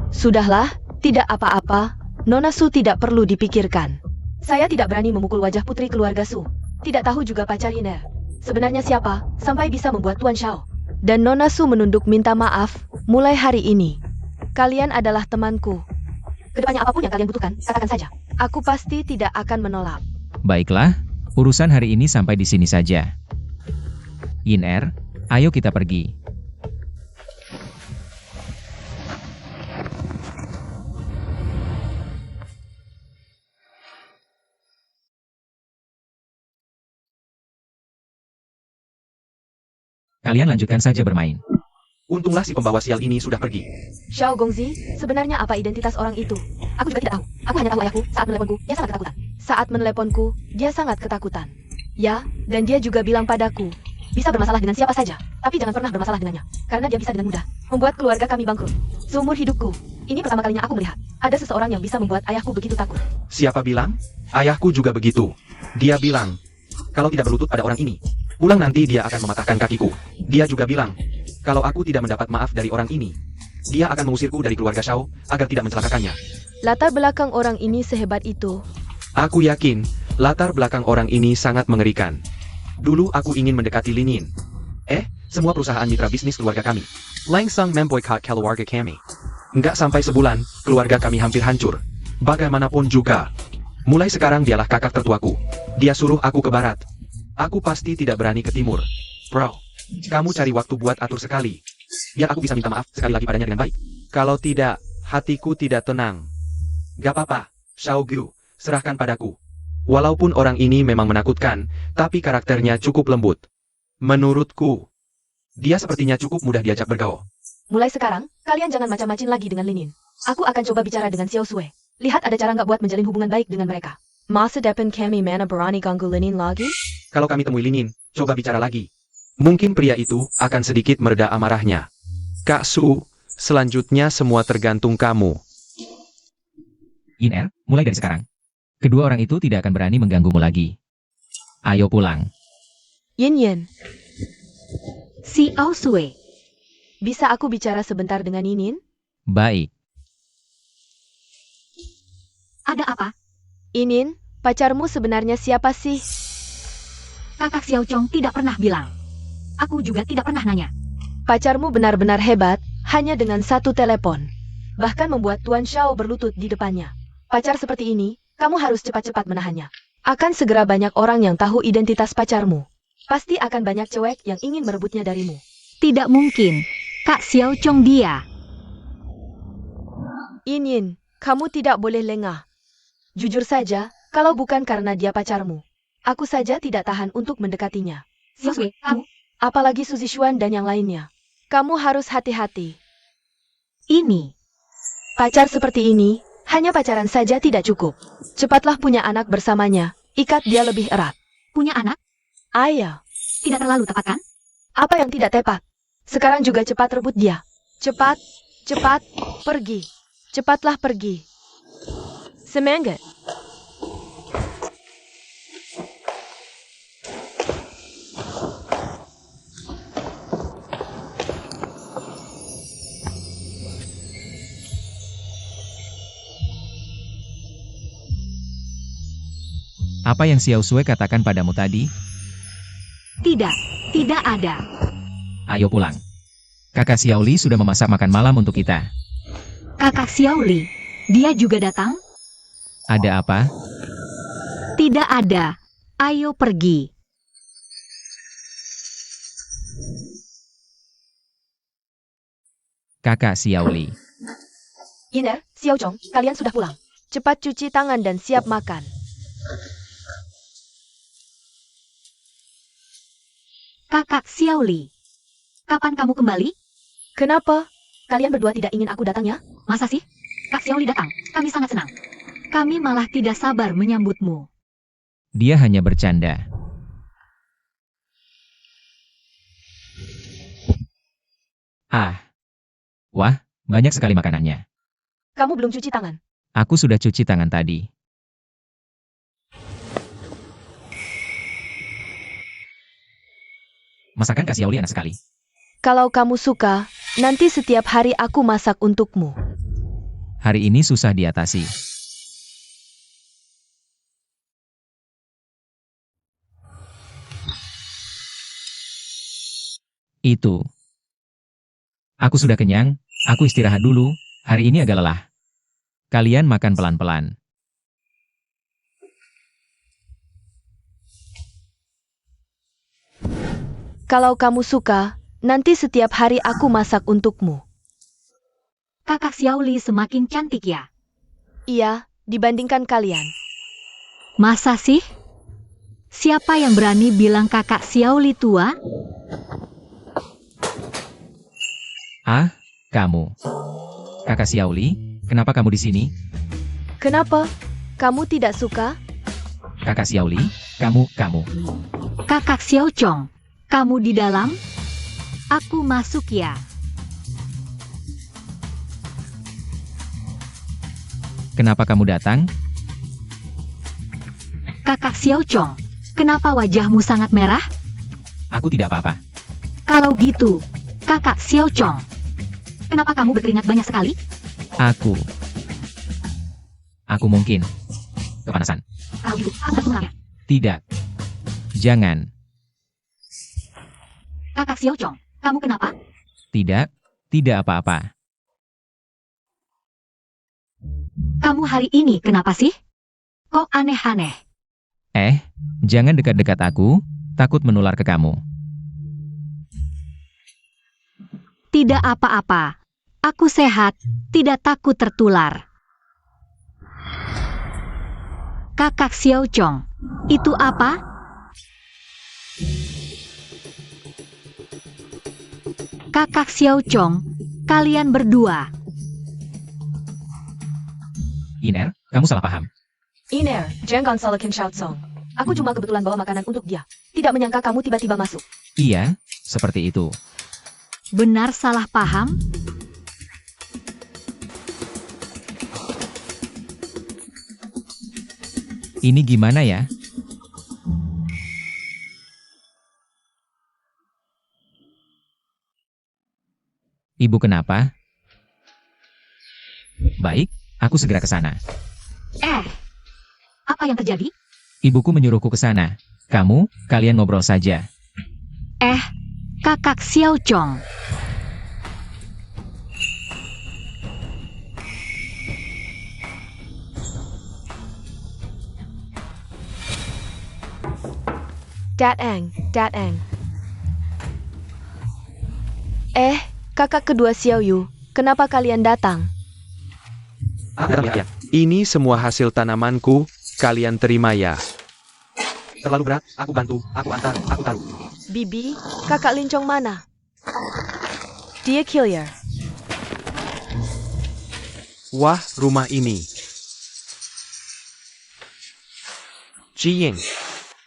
Speaker 1: Sudahlah, tidak apa-apa. Nona Su tidak perlu dipikirkan. Saya tidak berani memukul wajah putri keluarga Su. Tidak tahu juga pacar Yiner. Sebenarnya siapa, sampai bisa membuat Tuan Xiao. Dan Nona Su menunduk minta maaf, mulai hari ini. Kalian adalah temanku. Kedepannya apapun yang kalian butuhkan, katakan saja. Aku pasti tidak akan menolak.
Speaker 2: Baiklah, urusan hari ini sampai di sini saja. Yiner, ayo kita pergi. Kalian lanjutkan saja bermain.
Speaker 5: Untunglah si pembawa sial ini sudah pergi.
Speaker 1: Xiao Gongzi, sebenarnya apa identitas orang itu? Aku juga tidak tahu. Aku hanya tahu ayahku saat meneleponku, dia sangat ketakutan. Saat meneleponku, dia sangat ketakutan. Ya, dan dia juga bilang padaku, bisa bermasalah dengan siapa saja, tapi jangan pernah bermasalah dengannya, karena dia bisa dengan mudah membuat keluarga kami bangkrut. Seumur hidupku, ini pertama kalinya aku melihat ada seseorang yang bisa membuat ayahku begitu takut.
Speaker 5: Siapa bilang? Ayahku juga begitu. Dia bilang, kalau tidak berlutut pada orang ini, pulang nanti dia akan mematahkan kakiku. Dia juga bilang, kalau aku tidak mendapat maaf dari orang ini, dia akan mengusirku dari keluarga Xiao agar tidak mencelakakannya.
Speaker 1: Latar belakang orang ini sehebat itu.
Speaker 5: Aku yakin, latar belakang orang ini sangat mengerikan. Dulu aku ingin mendekati Linin. Semua perusahaan mitra bisnis keluarga kami langsung memboikot keluarga kami. Nggak sampai sebulan, keluarga kami hampir hancur. Bagaimanapun juga, mulai sekarang dialah kakak tertuaku. Dia suruh aku ke barat. Aku pasti tidak berani ke timur. Bro, kamu cari waktu buat atur sekali, biar aku bisa minta maaf sekali lagi padanya dengan baik. Kalau tidak, hatiku tidak tenang. Gak apa-apa, Xiao Gu, serahkan padaku. Walaupun orang ini memang menakutkan, tapi karakternya cukup lembut. Menurutku, dia sepertinya cukup mudah diajak bergaul.
Speaker 1: Mulai sekarang, kalian jangan macam-macam lagi dengan Linin. Aku akan coba bicara dengan Xiao Sui. Lihat ada cara nggak buat menjalin hubungan baik dengan mereka. Masa depan kami mana berani ganggu Linin lagi?
Speaker 5: Kalau kami temui Linin, coba bicara lagi. Mungkin pria itu akan sedikit mereda amarahnya. Kak Su, selanjutnya semua tergantung kamu.
Speaker 2: Yiner, mulai dari sekarang. Kedua orang itu tidak akan berani mengganggumu lagi. Ayo pulang.
Speaker 1: Yin Yin,
Speaker 4: Xiao Sui.
Speaker 1: bisa aku bicara sebentar dengan Yinin?
Speaker 2: Baik.
Speaker 4: Ada apa?
Speaker 1: Yinin, pacarmu sebenarnya siapa sih?
Speaker 4: Kakak Xiao Chong tidak pernah bilang. Aku juga tidak pernah nanya.
Speaker 1: Pacarmu benar-benar hebat, hanya dengan satu telepon. Bahkan membuat Tuan Xiao berlutut di depannya. Pacar seperti ini, kamu harus cepat-cepat menahannya. Akan segera banyak orang yang tahu identitas pacarmu. Pasti akan banyak cewek yang ingin merebutnya darimu.
Speaker 4: Tidak mungkin. Kak Xiao Chong dia.
Speaker 1: Yin, kamu tidak boleh lengah. Jujur saja, kalau bukan karena dia pacarmu, aku saja tidak tahan untuk mendekatinya.
Speaker 4: Xiao Sui, kamu.
Speaker 1: Apalagi Suzy Xuan dan yang lainnya. Kamu harus hati-hati.
Speaker 4: Ini.
Speaker 1: Pacar seperti ini, hanya pacaran saja tidak cukup. Cepatlah punya anak bersamanya, ikat dia lebih erat.
Speaker 4: Punya anak?
Speaker 1: Ayah,
Speaker 4: Tidak terlalu tepat kan?
Speaker 1: apa yang tidak tepat? Sekarang juga cepat rebut dia. Cepat, cepat, pergi. Cepatlah pergi. Semangat.
Speaker 2: Apa yang Xiao Sui katakan padamu tadi?
Speaker 4: Tidak. Tidak ada.
Speaker 2: Ayo pulang. Kakak Xiao Li sudah memasak makan malam untuk kita.
Speaker 4: Kakak Xiao Li. Dia juga datang?
Speaker 2: Ada apa?
Speaker 4: Tidak ada. Ayo pergi.
Speaker 2: Kakak Xiaoli.
Speaker 1: Yiner, Xiao Chong, kalian sudah pulang. Cepat cuci tangan dan siap makan.
Speaker 4: Kakak Xiaoli, kapan kamu kembali?
Speaker 1: Kenapa? Kalian berdua tidak ingin aku datang ya?
Speaker 4: Masa sih? Kak Xiaoli datang, kami sangat senang. Kami malah tidak sabar menyambutmu.
Speaker 2: Dia hanya bercanda. Wah, banyak sekali makanannya.
Speaker 1: Kamu belum cuci tangan.
Speaker 2: Aku sudah cuci tangan tadi. Masakan Kak Xiaoli enak sekali.
Speaker 1: Kalau kamu suka, nanti setiap hari aku masak untukmu.
Speaker 2: Hari ini susah diatasi. Itu. Aku sudah kenyang, aku istirahat dulu, hari ini agak lelah. Kalian makan pelan-pelan.
Speaker 1: Kalau kamu suka, nanti setiap hari aku masak untukmu.
Speaker 4: Kakak Xiaoli semakin cantik ya?
Speaker 1: Iya, dibandingkan kalian.
Speaker 4: Masa sih? Siapa yang berani bilang kakak Xiaoli tua?
Speaker 2: Kamu. Kakak Xiaoli, kenapa kamu di sini?
Speaker 1: Kenapa? Kamu tidak suka?
Speaker 2: Kakak Xiaoli, kamu.
Speaker 4: Kakak Xiao Chong, kamu di dalam? Aku masuk ya.
Speaker 2: Kenapa kamu datang?
Speaker 4: Kakak Xiao Chong, kenapa wajahmu sangat merah?
Speaker 2: Aku tidak apa-apa.
Speaker 4: Kalau gitu, kakak Xiao Chong, kenapa kamu berkeringat banyak sekali?
Speaker 2: Aku mungkin kepanasan.
Speaker 4: Kalau gitu, aku mulai.
Speaker 2: Tidak. Jangan.
Speaker 4: Kakak Xiao Chong, kamu kenapa?
Speaker 2: Tidak apa-apa.
Speaker 4: Kamu hari ini kenapa sih? Kok aneh-aneh?
Speaker 2: Jangan dekat-dekat aku, takut menular ke kamu.
Speaker 4: Tidak apa-apa. Aku sehat, tidak takut tertular. Kakak Xiao Chong, itu apa? Kakak Xiao Chong, kalian berdua.
Speaker 2: Yiner, kamu salah paham.
Speaker 1: Yiner, jangan salahkan Xiao Chong. Aku cuma kebetulan bawa makanan untuk dia. Tidak menyangka kamu tiba-tiba masuk.
Speaker 2: Iya, seperti itu.
Speaker 4: Benar salah paham?
Speaker 2: Ini gimana ya? Ibu kenapa? Baik, aku segera ke sana.
Speaker 4: Apa yang terjadi?
Speaker 2: Ibuku menyuruhku ke sana. Kalian ngobrol saja.
Speaker 4: Kakak Xiao Chong.
Speaker 1: Datang. Kakak kedua Xiao Yu, kenapa kalian datang?
Speaker 5: Ini semua hasil tanamanku, kalian terima ya. Terlalu berat, aku bantu, aku antar, aku taruh.
Speaker 1: Bibi, kakak Lincong mana? Dia killer.
Speaker 5: Wah, rumah ini. Ciying,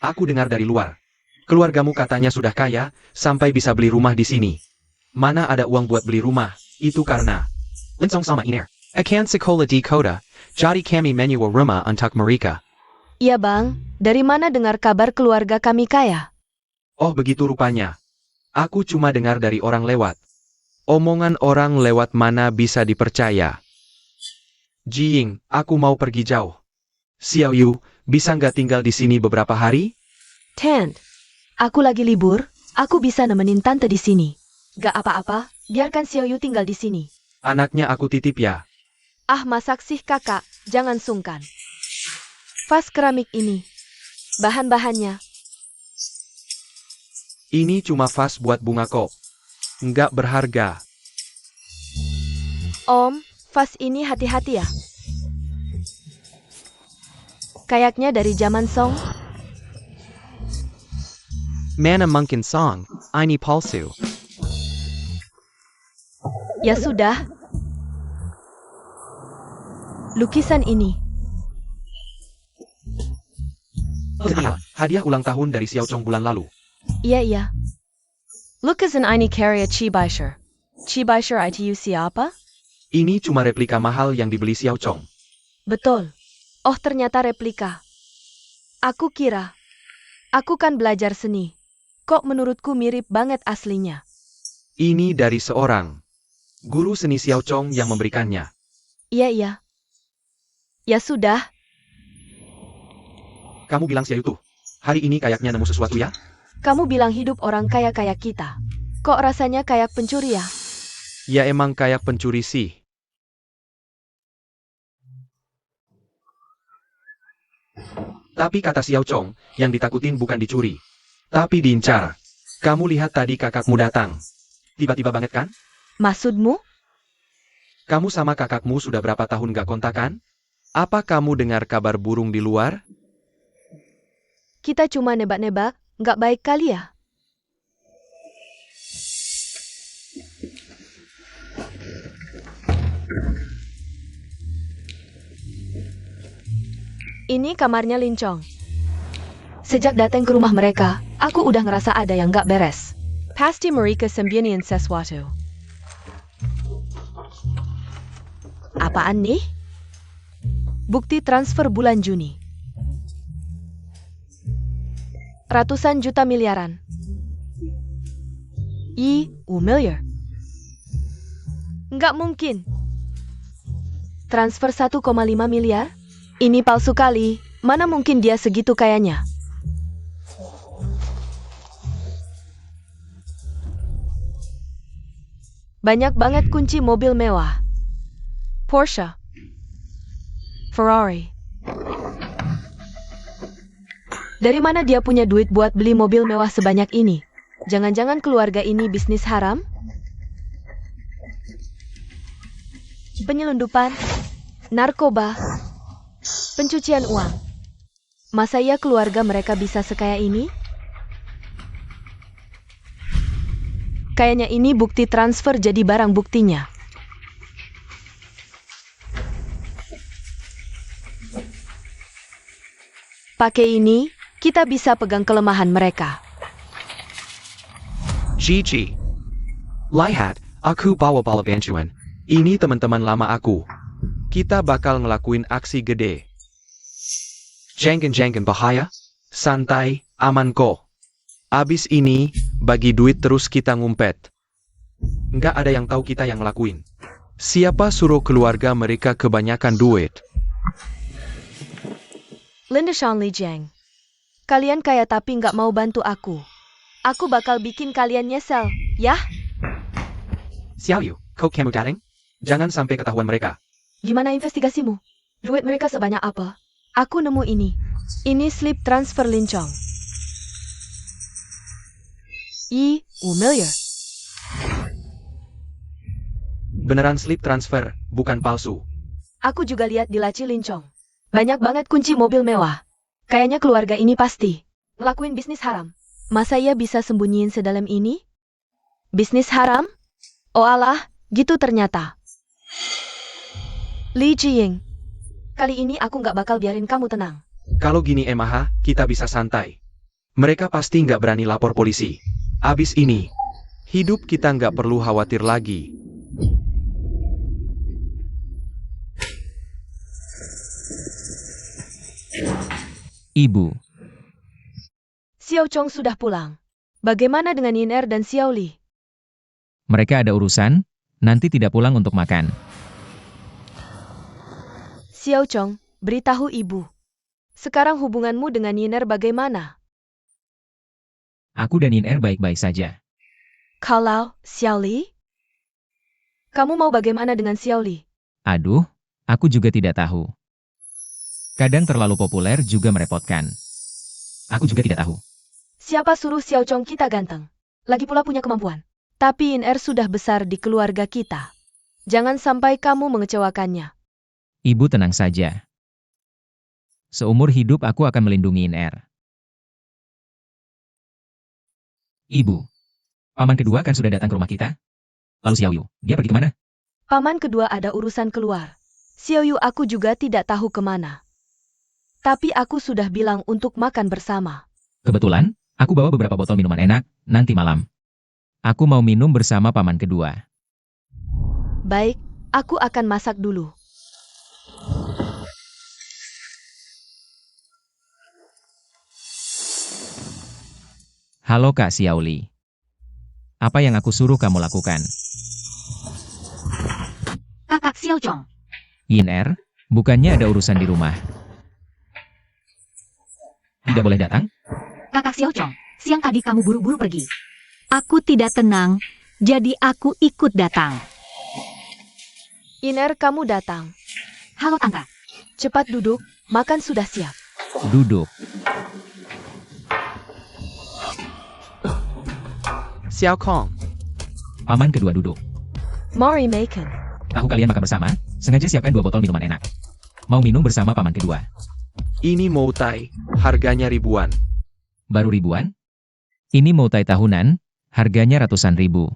Speaker 5: aku dengar dari luar. Keluargamu katanya sudah kaya, sampai bisa beli rumah di sini. Mana ada uang buat beli rumah, itu karena Lincong sama Iner. Akan sekolah di kota, jadi kami menyewa rumah untuk mereka.
Speaker 1: Iya bang, dari mana dengar kabar keluarga kami kaya?
Speaker 5: Oh begitu rupanya. Aku cuma dengar dari orang lewat. Omongan orang lewat mana bisa dipercaya. Jiying, aku mau pergi jauh. Xiao Yu, bisa nggak tinggal di sini beberapa hari?
Speaker 1: Tent, aku lagi libur, aku bisa nemenin tante di sini. Gak apa-apa, biarkan Xiao Yu tinggal di sini.
Speaker 5: Anaknya aku titip ya.
Speaker 1: Masak sih kakak, jangan sungkan. Vas keramik ini. Bahan-bahannya.
Speaker 5: Ini cuma vas buat bunga kok. Nggak berharga.
Speaker 1: Om, vas ini hati-hati ya. Kayaknya dari zaman Song.
Speaker 5: Mana mungkin song, ini palsu.
Speaker 1: Ya sudah. Lukisan ini.
Speaker 5: Hadiah ulang tahun dari Xiao Chong bulan lalu.
Speaker 1: Iya. Lukisan ini karya Chi Baisher. Chi Baisher itu siapa?
Speaker 5: Ini cuma replika mahal yang dibeli Xiao Chong.
Speaker 1: Betul. Oh, ternyata replika. Aku kira. Aku kan belajar seni. Kok menurutku mirip banget aslinya.
Speaker 5: Ini dari seorang guru seni Xiao Chong yang memberikannya.
Speaker 1: Iya. Ya sudah.
Speaker 5: Kamu bilang Xiao itu, hari ini kayaknya nemu sesuatu ya?
Speaker 1: Kamu bilang hidup orang kaya kayak kita. Kok rasanya kayak pencuri ya?
Speaker 5: Ya emang kayak pencuri sih. Tapi kata Xiao Chong, yang ditakutin bukan dicuri, tapi diincar. Kamu lihat tadi kakakmu datang. Tiba-tiba banget kan?
Speaker 1: Maksudmu?
Speaker 5: Kamu sama kakakmu sudah berapa tahun gak kontakan? Apa kamu dengar kabar burung di luar?
Speaker 1: Kita cuma nebak-nebak, nggak baik kali ya? Ini kamarnya Lincong. Sejak datang ke rumah mereka, aku udah ngerasa ada yang nggak beres. Pasti mereka sembunyiin sesuatu. Apaan nih? Bukti transfer bulan Juni. Ratusan juta miliaran. Miliar. Nggak mungkin. Transfer 1,5 miliar? Ini palsu kali. Mana mungkin dia segitu kayanya? Banyak banget kunci mobil mewah. Porsche. Ferrari. Dari mana dia punya duit buat beli mobil mewah sebanyak ini? Jangan-jangan keluarga ini bisnis haram? Penyelundupan, narkoba, pencucian uang. Masa ya keluarga mereka bisa sekaya ini? Kayaknya ini bukti transfer jadi barang buktinya. Pakai ini, kita bisa pegang kelemahan mereka.
Speaker 5: Gigi. Lihat, aku bawa bala bantuan. Ini teman-teman lama aku. Kita bakal ngelakuin aksi gede. Jangan bahaya. Santai, aman kok. Abis ini, bagi duit terus kita ngumpet. Nggak ada yang tahu kita yang ngelakuin. Siapa suruh keluarga mereka kebanyakan duit?
Speaker 1: Linda Sean Li Jiang. Kalian kaya tapi nggak mau bantu aku. Aku bakal bikin kalian nyesel, ya?
Speaker 5: Xiao Yu, kok kamu datang? Jangan sampai ketahuan mereka.
Speaker 1: Gimana investigasimu? Duit mereka sebanyak apa? Aku nemu ini. Ini slip transfer Lincong. Miliar.
Speaker 5: Beneran slip transfer, bukan palsu.
Speaker 1: Aku juga lihat di laci Lincong. Banyak banget kunci mobil mewah. Kayaknya keluarga ini pasti ngelakuin bisnis haram. Masa ia bisa sembunyiin sedalam ini? Bisnis haram? Oh alah, gitu ternyata. Li Jiying, kali ini aku nggak bakal biarin kamu tenang.
Speaker 5: Kalau gini Emaha, kita bisa santai. Mereka pasti nggak berani lapor polisi. Abis ini, hidup kita nggak perlu khawatir lagi.
Speaker 2: Ibu.
Speaker 1: Xiao Chong sudah pulang. Bagaimana dengan Yin Er dan Xiao Li?
Speaker 2: Mereka ada urusan, nanti tidak pulang untuk makan.
Speaker 1: Xiao Chong, beritahu ibu. Sekarang hubunganmu dengan Yin Er bagaimana?
Speaker 2: Aku dan Yin Er baik-baik saja.
Speaker 1: Kalau Xiao Li? Kamu mau bagaimana dengan Xiao Li?
Speaker 2: Aduh, aku juga tidak tahu. Kadang terlalu populer juga merepotkan. Aku juga tidak tahu.
Speaker 1: Siapa suruh Xiao Chong kita ganteng? Lagi pula punya kemampuan. Tapi Yin Er sudah besar di keluarga kita. Jangan sampai kamu mengecewakannya.
Speaker 2: Ibu tenang saja. Seumur hidup aku akan melindungi INR. Ibu, paman kedua kan sudah datang ke rumah kita? Lalu Xiaoyu, dia pergi kemana?
Speaker 1: Paman kedua ada urusan keluar. Xiaoyu aku juga tidak tahu kemana. Tapi aku sudah bilang untuk makan bersama.
Speaker 2: Kebetulan, aku bawa beberapa botol minuman enak, nanti malam. Aku mau minum bersama paman kedua.
Speaker 1: Baik, aku akan masak dulu.
Speaker 2: Halo Kak Xiaoli. Apa yang aku suruh kamu lakukan?
Speaker 4: Kakak Xiaochong,
Speaker 2: INR, bukannya ada urusan di rumah. Tidak boleh datang?
Speaker 4: Kakak Xiaochong, siang tadi kamu buru-buru pergi. Aku tidak tenang, jadi aku ikut datang.
Speaker 1: Iner, kamu datang.
Speaker 4: Halo Tante.
Speaker 1: Cepat duduk, makan sudah siap.
Speaker 2: Duduk.
Speaker 5: Xiao Kong.
Speaker 2: Paman kedua duduk.
Speaker 1: Mari makan.
Speaker 2: Tahu kalian makan bersama, sengaja siapkan 2 botol minuman enak. Mau minum bersama paman kedua.
Speaker 5: Ini Moutai, harganya ribuan.
Speaker 2: Baru ribuan? Ini Moutai tahunan, harganya ratusan ribu.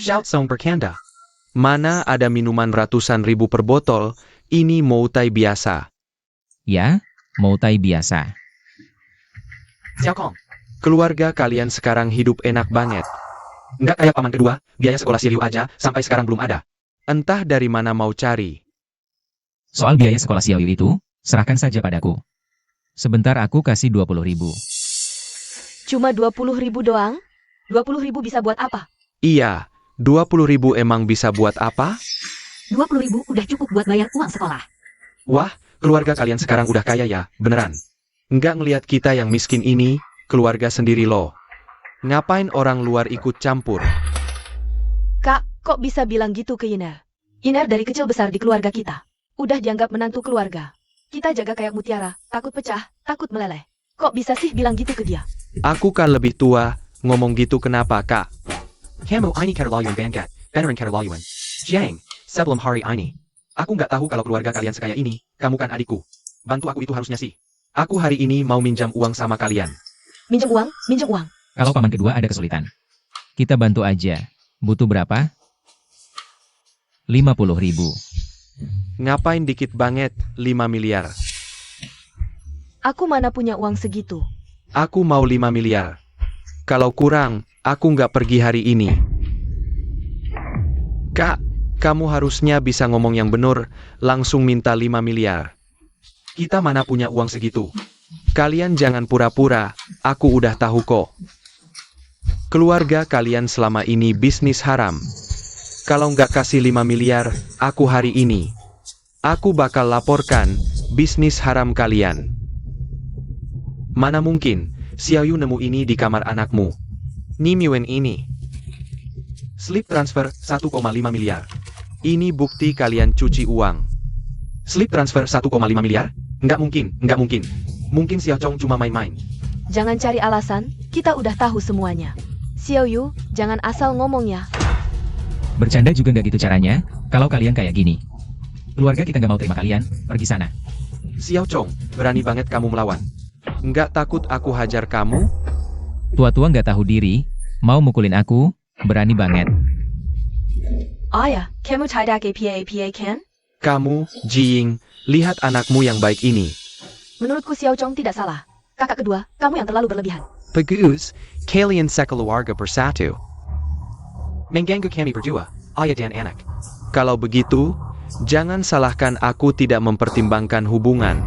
Speaker 5: Shout Song bercanda. Mana ada minuman ratusan ribu per botol, ini Moutai biasa.
Speaker 2: Ya, Moutai biasa.
Speaker 5: Xiao Kong, keluarga kalian sekarang hidup enak banget. Nggak kayak paman kedua, biaya sekolah Xiaoyu aja, sampai sekarang belum ada. Entah dari mana mau cari.
Speaker 2: Soal biaya sekolah Xiaoyu itu, serahkan saja padaku. Sebentar aku kasih 20.000.
Speaker 1: Cuma 20.000 doang? 20.000 bisa buat apa?
Speaker 5: Iya, 20.000 emang bisa buat apa?
Speaker 4: 20.000 udah cukup buat bayar uang sekolah.
Speaker 5: Wah, keluarga kalian sekarang udah kaya ya, beneran. Nggak ngelihat kita yang miskin ini, keluarga sendiri loh. Ngapain orang luar ikut campur?
Speaker 1: Kak, kok bisa bilang gitu ke Iner? Iner dari kecil besar di keluarga kita. Udah dianggap menantu keluarga. Kita jaga kayak mutiara, takut pecah, takut meleleh. Kok bisa sih bilang gitu ke dia?
Speaker 5: Aku kan lebih tua, ngomong gitu kenapa kak? Kamu ini Karalayuan Bangkat, veteran Karalayuan. Jiang, sebelum hari ini. Aku nggak tahu kalau keluarga kalian sekaya ini, kamu kan adikku. Bantu aku itu harusnya sih. Aku hari ini mau minjam uang sama kalian.
Speaker 1: Minjem uang, minjem uang.
Speaker 2: Kalau paman kedua ada kesulitan, kita bantu aja. Butuh berapa? 50.000.
Speaker 5: Ngapain dikit banget, 5 miliar.
Speaker 1: Aku mana punya uang segitu?
Speaker 5: Aku mau 5 miliar. Kalau kurang, aku nggak pergi hari ini. Kak, kamu harusnya bisa ngomong yang bener, langsung minta 5 miliar. Kita mana punya uang segitu. Kalian jangan pura-pura, aku udah tahu kok. Keluarga kalian selama ini bisnis haram. Kalau nggak kasih 5 miliar, aku hari ini. Aku bakal laporkan bisnis haram kalian. Mana mungkin, Xiaoyu nemu ini di kamar anakmu. Nimiwen ini. Slip transfer 1,5 miliar. Ini bukti kalian cuci uang. Slip transfer 1,5 miliar? Nggak mungkin, nggak mungkin. Mungkin Xiaochong cuma main-main.
Speaker 1: Jangan cari alasan, kita udah tahu semuanya. Xiaoyu, jangan asal ngomong ya.
Speaker 2: Bercanda juga nggak gitu caranya, kalau kalian kayak gini. Keluarga kita nggak mau terima kalian, pergi sana.
Speaker 5: Xiaochong, berani banget kamu melawan. Nggak takut aku hajar kamu?
Speaker 2: Tua-tua nggak tahu diri, mau mukulin aku, berani banget.
Speaker 1: Oh ya, kamu tidak APA kan?
Speaker 5: Kamu, Jiying, lihat anakmu yang baik ini.
Speaker 1: Menurutku Xiaochong tidak salah. Kakak kedua, kamu yang terlalu berlebihan.
Speaker 5: Bagus, kalian sekeluarga bersatu. Mengganggu kami berdua, ayah dan anak. Kalau begitu, jangan salahkan aku tidak mempertimbangkan hubungan.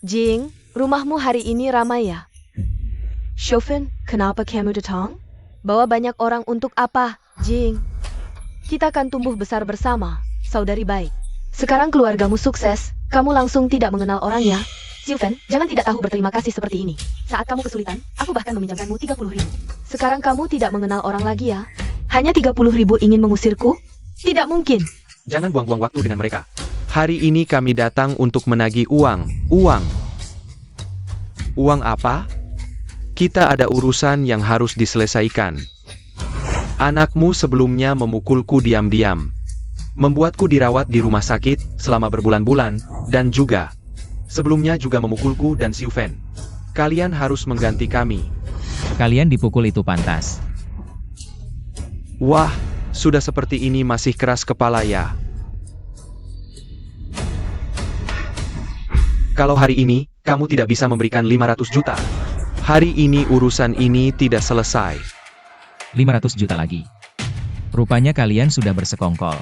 Speaker 1: Jing, rumahmu hari ini ramai ya? Chauvin, kenapa kamu datang? Bawa banyak orang untuk apa, Jing? Kita akan tumbuh besar bersama, saudari baik. Sekarang keluargamu sukses, kamu langsung tidak mengenal orangnya. Chauvin, jangan tidak tahu berterima kasih seperti ini. Saat kamu kesulitan, aku bahkan meminjamkanmu 30.000. Sekarang kamu tidak mengenal orang lagi ya? Hanya 30.000 ingin mengusirku? Tidak mungkin.
Speaker 5: Jangan buang-buang waktu dengan mereka. Hari ini kami datang untuk menagih uang. Uang? Uang apa? Kita ada urusan yang harus diselesaikan. Anakmu sebelumnya memukulku diam-diam. Membuatku dirawat di rumah sakit selama berbulan-bulan, dan juga sebelumnya juga memukulku dan Xiufen. Kalian harus mengganti kami.
Speaker 2: Kalian dipukul itu pantas.
Speaker 5: Wah, sudah seperti ini masih keras kepala ya. Kalau hari ini, kamu tidak bisa memberikan 500 juta. Hari ini urusan ini tidak selesai.
Speaker 2: 500 juta lagi. Rupanya kalian sudah bersekongkol.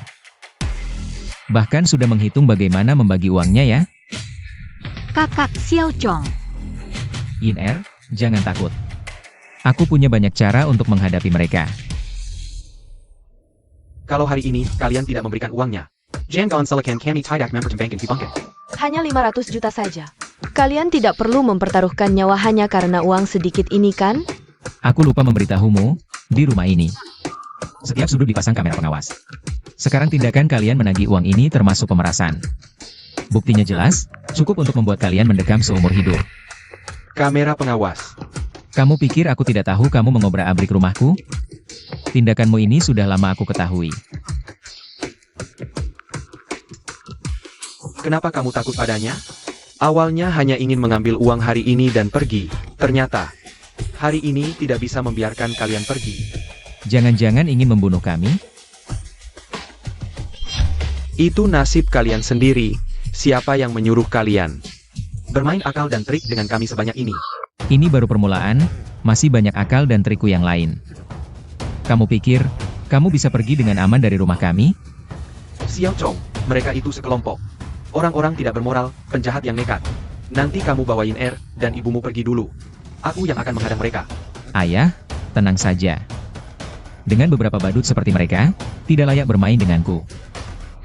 Speaker 2: Bahkan sudah menghitung bagaimana membagi uangnya ya.
Speaker 4: Kakak Xiao Chong.
Speaker 2: Yin Er, jangan takut. Aku punya banyak cara untuk menghadapi mereka.
Speaker 5: Kalau hari ini, kalian tidak memberikan uangnya. Jangan selekan kami tidak mempertimbangkan dibangkit.
Speaker 1: Hanya 500 juta saja. Kalian tidak perlu mempertaruhkan nyawa hanya karena uang sedikit ini kan?
Speaker 2: Aku lupa memberitahumu, di rumah ini. Setiap sudut dipasang kamera pengawas. Sekarang tindakan kalian menagih uang ini termasuk pemerasan. Buktinya jelas, cukup untuk membuat kalian mendekam seumur hidup.
Speaker 5: Kamera pengawas.
Speaker 2: Kamu pikir aku tidak tahu kamu mengobrak-abrik rumahku? Tindakanmu ini sudah lama aku ketahui.
Speaker 5: Kenapa kamu takut padanya? Awalnya hanya ingin mengambil uang hari ini dan pergi. Ternyata, hari ini tidak bisa membiarkan kalian pergi.
Speaker 2: Jangan-jangan ingin membunuh kami?
Speaker 5: Itu nasib kalian sendiri. Siapa yang menyuruh kalian bermain akal dan trik dengan kami sebanyak ini?
Speaker 2: Ini baru permulaan, masih banyak akal dan trikku yang lain. Kamu pikir, kamu bisa pergi dengan aman dari rumah kami?
Speaker 5: Xiao Chong, mereka itu sekelompok. Orang-orang tidak bermoral, penjahat yang nekat. Nanti kamu bawain Er dan ibumu pergi dulu. Aku yang akan menghadang mereka.
Speaker 2: Ayah, tenang saja. Dengan beberapa badut seperti mereka, tidak layak bermain denganku.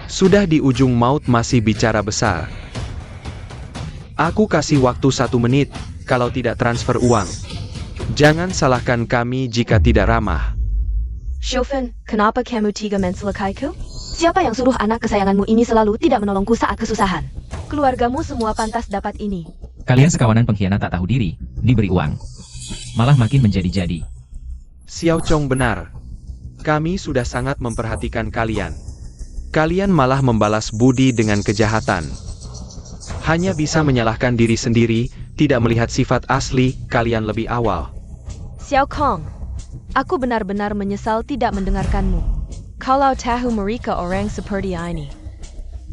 Speaker 5: Sudah di ujung maut masih bicara besar. Aku kasih waktu 1 menit, kalau tidak transfer uang. Jangan salahkan kami jika tidak ramah.
Speaker 1: Xiufen, kenapa kamu tega mencelakaiku? Siapa yang suruh anak kesayanganmu ini selalu tidak menolongku saat kesusahan? Keluargamu semua pantas dapat ini.
Speaker 2: Kalian sekawanan pengkhianat tak tahu diri, diberi uang. Malah makin menjadi-jadi.
Speaker 5: Xiao Chong benar. Kami sudah sangat memperhatikan kalian. Kalian malah membalas budi dengan kejahatan. Hanya bisa menyalahkan diri sendiri, tidak melihat sifat asli kalian lebih awal.
Speaker 1: Xiao Kong, aku benar-benar menyesal tidak mendengarkanmu. Kalau tahu mereka orang seperti ini,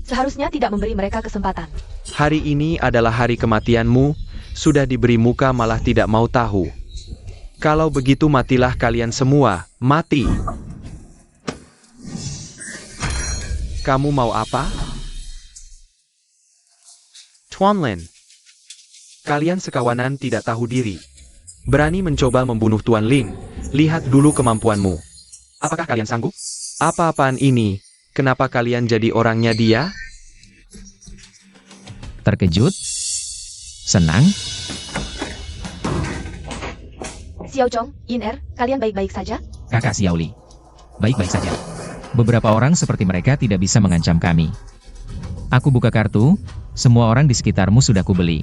Speaker 1: seharusnya tidak memberi mereka kesempatan.
Speaker 5: Hari ini adalah hari kematianmu, sudah diberi muka malah tidak mau tahu. Kalau begitu matilah kalian semua, mati. Kamu mau apa? Tuan Lin, kalian sekawanan tidak tahu diri. Berani mencoba membunuh Tuan Lin, lihat dulu kemampuanmu. Apakah kalian sanggup? Apa-apaan ini? Kenapa kalian jadi orangnya dia?
Speaker 2: Terkejut? Senang?
Speaker 1: Xiao Chong, Yin Er, kalian baik-baik saja?
Speaker 2: Kakak Xiaoli. Baik-baik saja. Beberapa orang seperti mereka tidak bisa mengancam kami. Aku buka kartu, semua orang di sekitarmu sudah kubeli.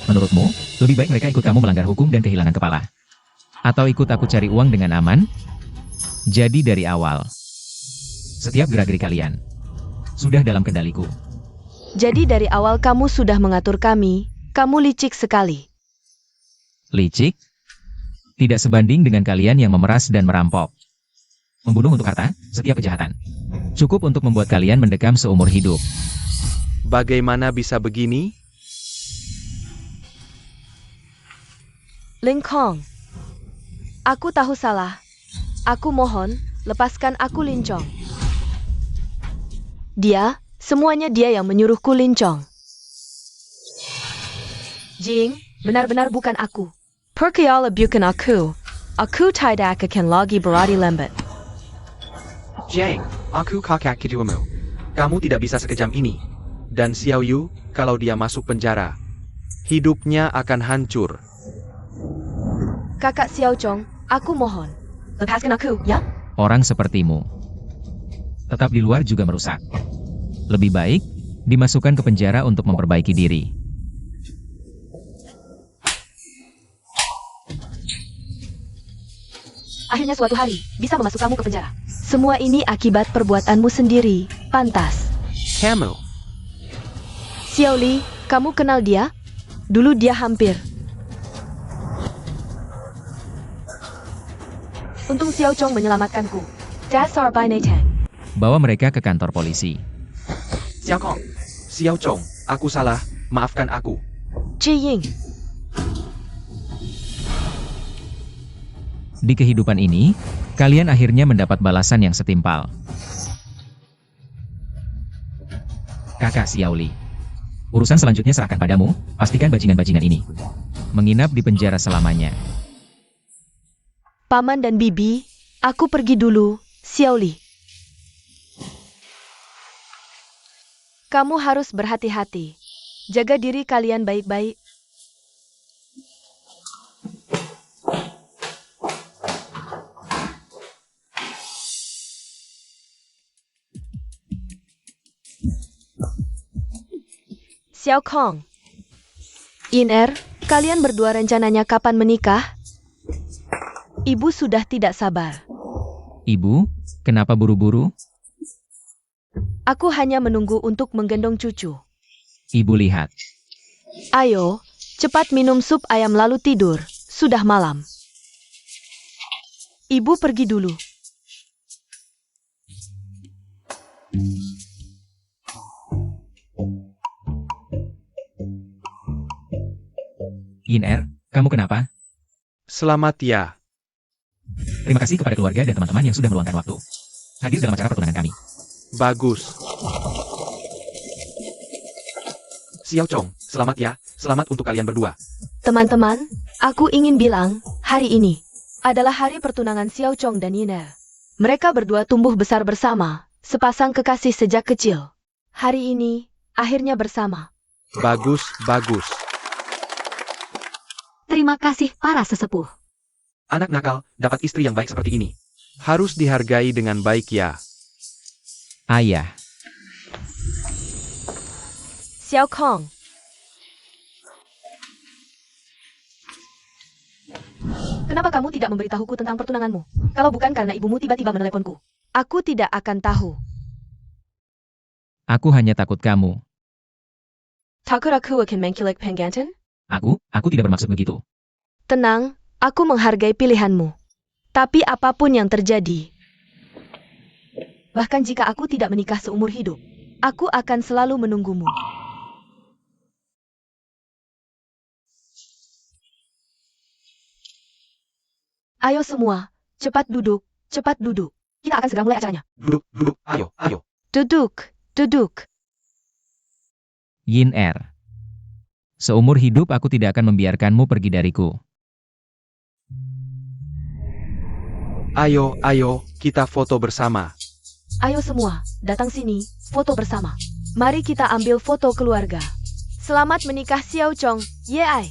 Speaker 2: Menurutmu, lebih baik mereka ikut kamu melanggar hukum dan kehilangan kepala? Atau ikut aku cari uang dengan aman? Jadi dari awal, setiap gerak-gerik kalian sudah dalam kendaliku.
Speaker 1: Jadi dari awal kamu sudah mengatur kami, kamu licik sekali.
Speaker 2: Licik? Tidak sebanding dengan kalian yang memeras dan merampok. Membunuh untuk harta, setiap kejahatan. Cukup untuk membuat kalian mendekam seumur hidup.
Speaker 5: Bagaimana bisa begini?
Speaker 1: Ling Kong, aku tahu salah. Aku mohon, lepaskan aku Lin Chong. Semuanya dia yang menyuruhku Lin Chong. Jing, benar-benar bukan aku. Perkayala bukan aku tidak akan lagi berani lambat.
Speaker 5: Jang, aku kakak keduamu. Kamu tidak bisa sekejam ini. Dan Xiao Yu, kalau dia masuk penjara, hidupnya akan hancur.
Speaker 1: Kakak Xiao Chong, aku mohon. Lepaskan aku, ya?
Speaker 2: Orang sepertimu tetap di luar juga merusak. Lebih baik, dimasukkan ke penjara untuk memperbaiki diri.
Speaker 1: Akhirnya suatu hari, bisa memasuk kamu ke penjara. Semua ini akibat perbuatanmu sendiri, pantas.
Speaker 5: Kamu.
Speaker 1: Xiao Li, kamu kenal dia? Dulu dia hampir. Untung Xiao Chong menyelamatkanku. Dasar binatang.
Speaker 2: Bawa mereka ke kantor polisi.
Speaker 5: Xiao Kong. Xiao Chong, aku salah, maafkan aku.
Speaker 1: Ji Ying,
Speaker 2: Di kehidupan ini, kalian akhirnya mendapat balasan yang setimpal. Kakak Xiao Li. Urusan selanjutnya serahkan padamu, pastikan bajingan-bajingan ini menginap di penjara selamanya.
Speaker 1: Paman dan Bibi, aku pergi dulu, Xiao Li. Kamu harus berhati-hati. Jaga diri kalian baik-baik. Xiao Kong, Yin kalian berdua rencananya kapan menikah? Ibu sudah tidak sabar.
Speaker 2: Ibu, kenapa buru-buru?
Speaker 1: Aku hanya menunggu untuk menggendong cucu.
Speaker 2: Ibu lihat.
Speaker 1: Ayo, cepat minum sup ayam lalu tidur. Sudah malam. Ibu pergi dulu.
Speaker 2: Yin kamu kenapa?
Speaker 5: Selamat ya.
Speaker 2: Terima kasih kepada keluarga dan teman-teman yang sudah meluangkan waktu hadir dalam acara pertunangan kami.
Speaker 5: Bagus. Xiao Chong, selamat ya. Selamat untuk kalian berdua.
Speaker 1: Teman-teman, aku ingin bilang, hari ini adalah hari pertunangan Xiao Chong dan Yin Mereka berdua tumbuh besar bersama, sepasang kekasih sejak kecil. Hari ini, akhirnya bersama.
Speaker 5: Bagus, bagus.
Speaker 4: Terima kasih para sesepuh.
Speaker 5: Anak nakal, dapat istri yang baik seperti ini. Harus dihargai dengan baik ya.
Speaker 2: Ayah.
Speaker 1: Xiao Kong. Kenapa kamu tidak memberitahuku tentang pertunanganmu? Kalau bukan karena ibumu tiba-tiba meneleponku, aku tidak akan tahu.
Speaker 2: Aku hanya takut kamu.
Speaker 1: Takut aku akan mengkilik pengganten?
Speaker 2: Aku tidak bermaksud begitu.
Speaker 1: Tenang, aku menghargai pilihanmu. Tapi apapun yang terjadi, bahkan jika aku tidak menikah seumur hidup, aku akan selalu menunggumu. Ayo semua, cepat duduk, cepat duduk. Kita akan segera mulai acaranya.
Speaker 5: Duduk, duduk, ayo, ayo.
Speaker 1: Duduk, duduk.
Speaker 2: Yin seumur hidup aku tidak akan membiarkanmu pergi dariku.
Speaker 5: Ayo, ayo, kita foto bersama.
Speaker 1: Ayo semua, datang sini, foto bersama. Mari kita ambil foto keluarga. Selamat menikah Xiao Chong, Ye Ai.